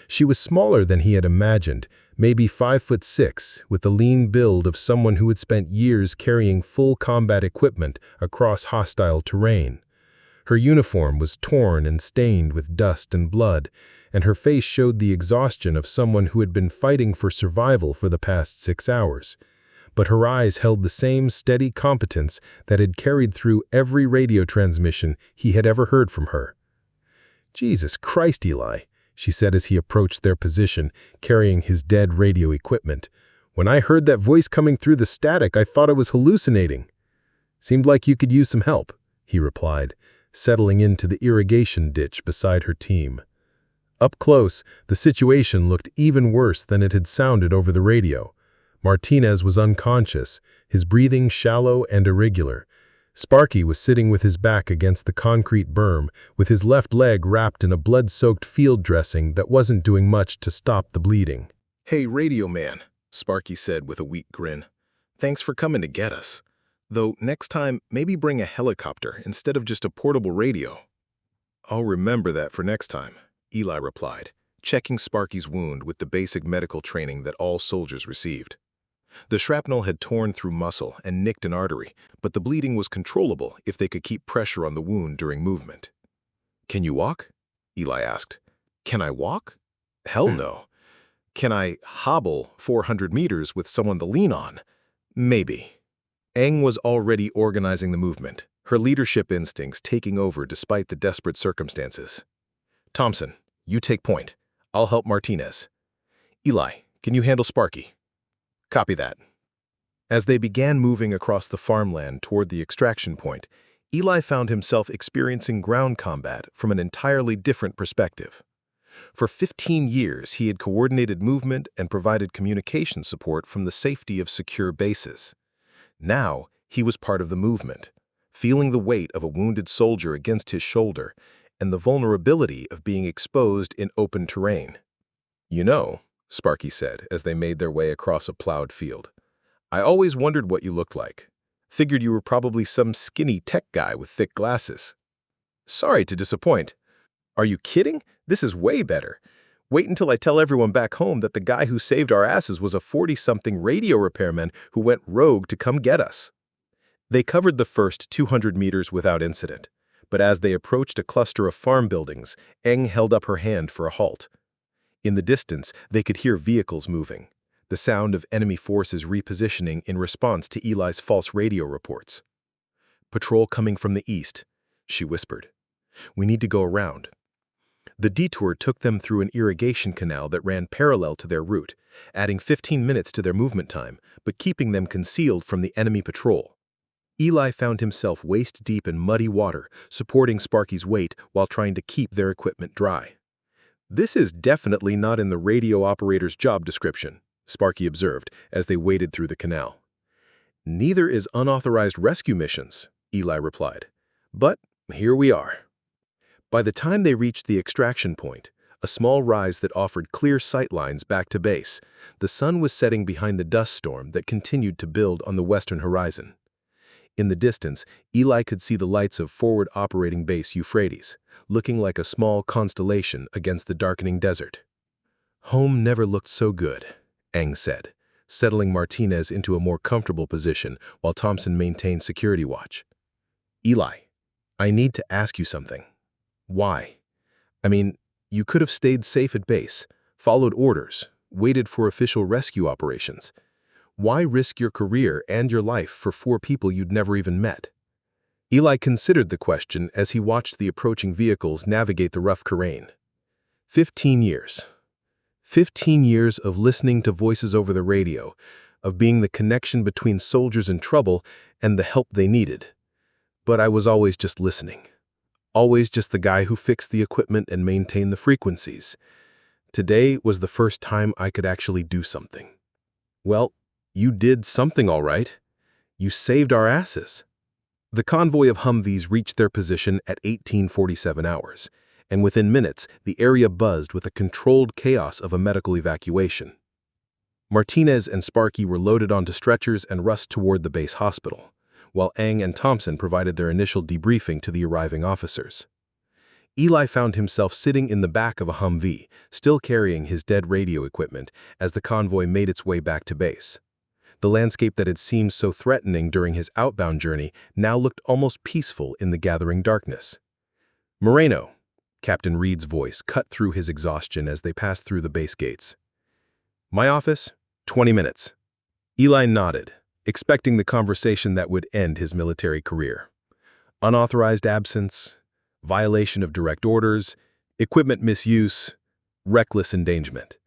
She was smaller than he had imagined, maybe 5'6", with the lean build of someone who had spent years carrying full combat equipment across hostile terrain. Her uniform was torn and stained with dust and blood, and her face showed the exhaustion of someone who had been fighting for survival for the past 6 hours. But her eyes held the same steady competence that had carried through every radio transmission he had ever heard from her. "Jesus Christ, Eli," she said as he approached their position, carrying his dead radio equipment. "When I heard that voice coming through the static, I thought I was hallucinating." "Seemed like you could use some help," he replied, settling into the irrigation ditch beside her team. Up close, the situation looked even worse than it had sounded over the radio. Martinez was unconscious, his breathing shallow and irregular. Sparky was sitting with his back against the concrete berm, with his left leg wrapped in a blood-soaked field dressing that wasn't doing much to stop the bleeding. "Hey, radio man," Sparky said with a weak grin. "Thanks for coming to get us. Though next time, maybe bring a helicopter instead of just a portable radio." "I'll remember that for next time," Eli replied, checking Sparky's wound with the basic medical training that all soldiers received. The shrapnel had torn through muscle and nicked an artery, but the bleeding was controllable if they could keep pressure on the wound during movement. "Can you walk?" Eli asked. "Can I walk? Hell no. Can I hobble 400 meters with someone to lean on? Maybe." Ng was already organizing the movement, her leadership instincts taking over despite the desperate circumstances. "Thompson, you take point. I'll help Martinez. Eli, can you handle Sparky?" "Copy that." As they began moving across the farmland toward the extraction point, Eli found himself experiencing ground combat from an entirely different perspective. For 15 years, he had coordinated movement and provided communication support from the safety of secure bases. Now, he was part of the movement, feeling the weight of a wounded soldier against his shoulder and the vulnerability of being exposed in open terrain. "You know," Sparky said as they made their way across a plowed field, "I always wondered what you looked like. Figured you were probably some skinny tech guy with thick glasses." "Sorry to disappoint." "Are you kidding? This is way better. Wait until I tell everyone back home that the guy who saved our asses was a 40-something radio repairman who went rogue to come get us." They covered the first 200 meters without incident, but as they approached a cluster of farm buildings, Ng held up her hand for a halt. In the distance, they could hear vehicles moving, the sound of enemy forces repositioning in response to Eli's false radio reports. "Patrol coming from the east," she whispered. "We need to go around." The detour took them through an irrigation canal that ran parallel to their route, adding 15 minutes to their movement time, but keeping them concealed from the enemy patrol. Eli found himself waist-deep in muddy water, supporting Sparky's weight while trying to keep their equipment dry. "This is definitely not in the radio operator's job description," Sparky observed as they waded through the canal. "Neither is unauthorized rescue missions," Eli replied. "But here we are." By the time they reached the extraction point, a small rise that offered clear sight lines back to base, the sun was setting behind the dust storm that continued to build on the western horizon. In the distance, Eli could see the lights of Forward Operating Base Euphrates, looking like a small constellation against the darkening desert. "Home never looked so good," Ng said, settling Martinez into a more comfortable position while Thompson maintained security watch. "Eli, I need to ask you something." "Why?" "I mean, you could have stayed safe at base, followed orders, waited for official rescue operations. Why risk your career and your life for 4 people you'd never even met?" Eli considered the question as he watched the approaching vehicles navigate the rough terrain. 15 years. 15 years of listening to voices over the radio, of being the connection between soldiers in trouble and the help they needed. But I was always just listening. Always just the guy who fixed the equipment and maintained the frequencies. Today was the first time I could actually do something. "Well, you did something all right. You saved our asses." The convoy of Humvees reached their position at 1847 hours, and within minutes, the area buzzed with the controlled chaos of a medical evacuation. Martinez and Sparky were loaded onto stretchers and rushed toward the base hospital, while Ng and Thompson provided their initial debriefing to the arriving officers. Eli found himself sitting in the back of a Humvee, still carrying his dead radio equipment as the convoy made its way back to base. The landscape that had seemed so threatening during his outbound journey now looked almost peaceful in the gathering darkness. "Moreno," Captain Reed's voice cut through his exhaustion as they passed through the base gates. "My office, 20 minutes." Eli nodded, expecting the conversation that would end his military career. Unauthorized absence, violation of direct orders, Equipment misuse, reckless endangerment.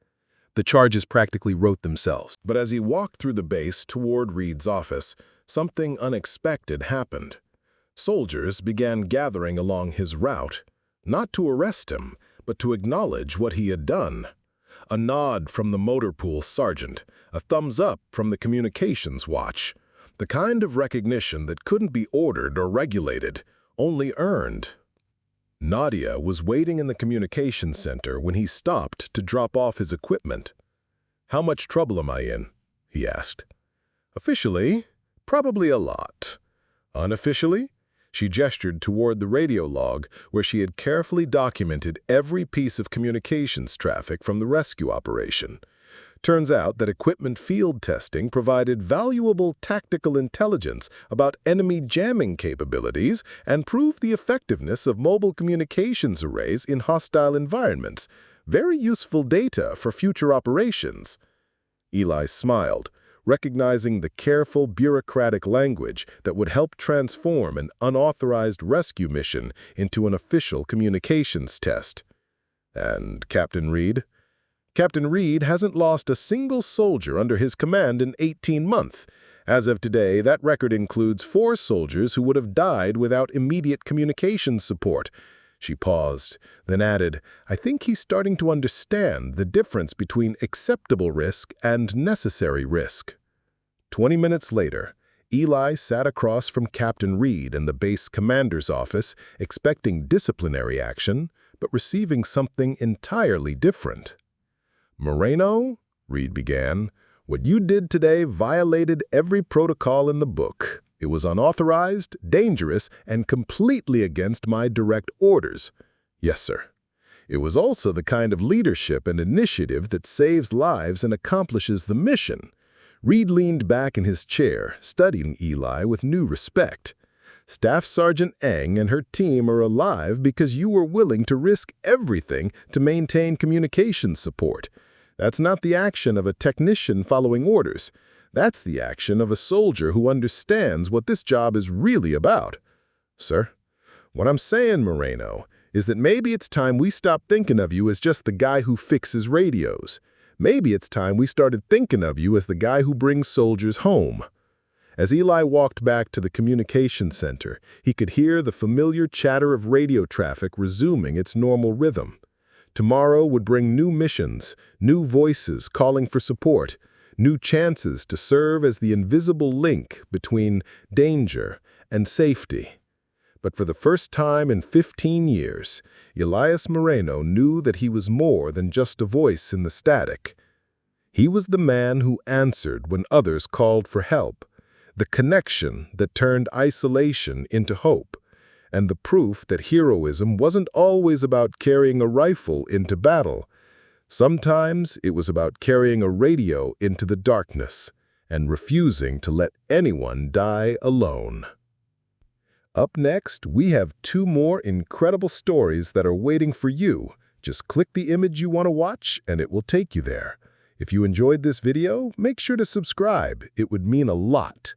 The charges practically wrote themselves. But as he walked through the base toward Reed's office, something unexpected happened. Soldiers began gathering along his route, not to arrest him, but to acknowledge what he had done. A nod from the motor pool sergeant, a thumbs up from the communications watch. The kind of recognition that couldn't be ordered or regulated, only earned. Nadia was waiting in the communications center when he stopped to drop off his equipment. "How much trouble am I in?" he asked. "Officially, probably a lot. Unofficially?" She gestured toward the radio log where she had carefully documented every piece of communications traffic from the rescue operation. Turns out that equipment field testing provided valuable tactical intelligence about enemy jamming capabilities and proved the effectiveness of mobile communications arrays in hostile environments. Very useful data for future operations. Eli smiled, recognizing the careful bureaucratic language that would help transform an unauthorized rescue mission into an official communications test. "And Captain Reed?" "Captain Reed hasn't lost a single soldier under his command in 18 months. As of today, that record includes 4 soldiers who would have died without immediate communications support." She paused, then added, "I think he's starting to understand the difference between acceptable risk and necessary risk." 20 minutes later, Eli sat across from Captain Reed in the base commander's office, expecting disciplinary action, but receiving something entirely different. "Moreno," Reed began, "what you did today violated every protocol in the book. It was unauthorized, dangerous, and completely against my direct orders." "Yes, sir." "It was also the kind of leadership and initiative that saves lives and accomplishes the mission." Reed leaned back in his chair, studying Eli with new respect. "Staff Sergeant Ng and her team are alive because you were willing to risk everything to maintain communications support. That's not the action of a technician following orders. That's the action of a soldier who understands what this job is really about." "Sir?" "What I'm saying, Moreno, is that maybe it's time we stopped thinking of you as just the guy who fixes radios. Maybe it's time we started thinking of you as the guy who brings soldiers home." As Eli walked back to the communications center, he could hear the familiar chatter of radio traffic resuming its normal rhythm. Tomorrow would bring new missions, new voices calling for support, new chances to serve as the invisible link between danger and safety. But for the first time in 15 years, Elias Moreno knew that he was more than just a voice in the static. He was the man who answered when others called for help, the connection that turned isolation into hope, and the proof that heroism wasn't always about carrying a rifle into battle. Sometimes it was about carrying a radio into the darkness and refusing to let anyone die alone. Up next, we have 2 more incredible stories that are waiting for you. Just click the image you want to watch and it will take you there. If you enjoyed this video, make sure to subscribe. It would mean a lot.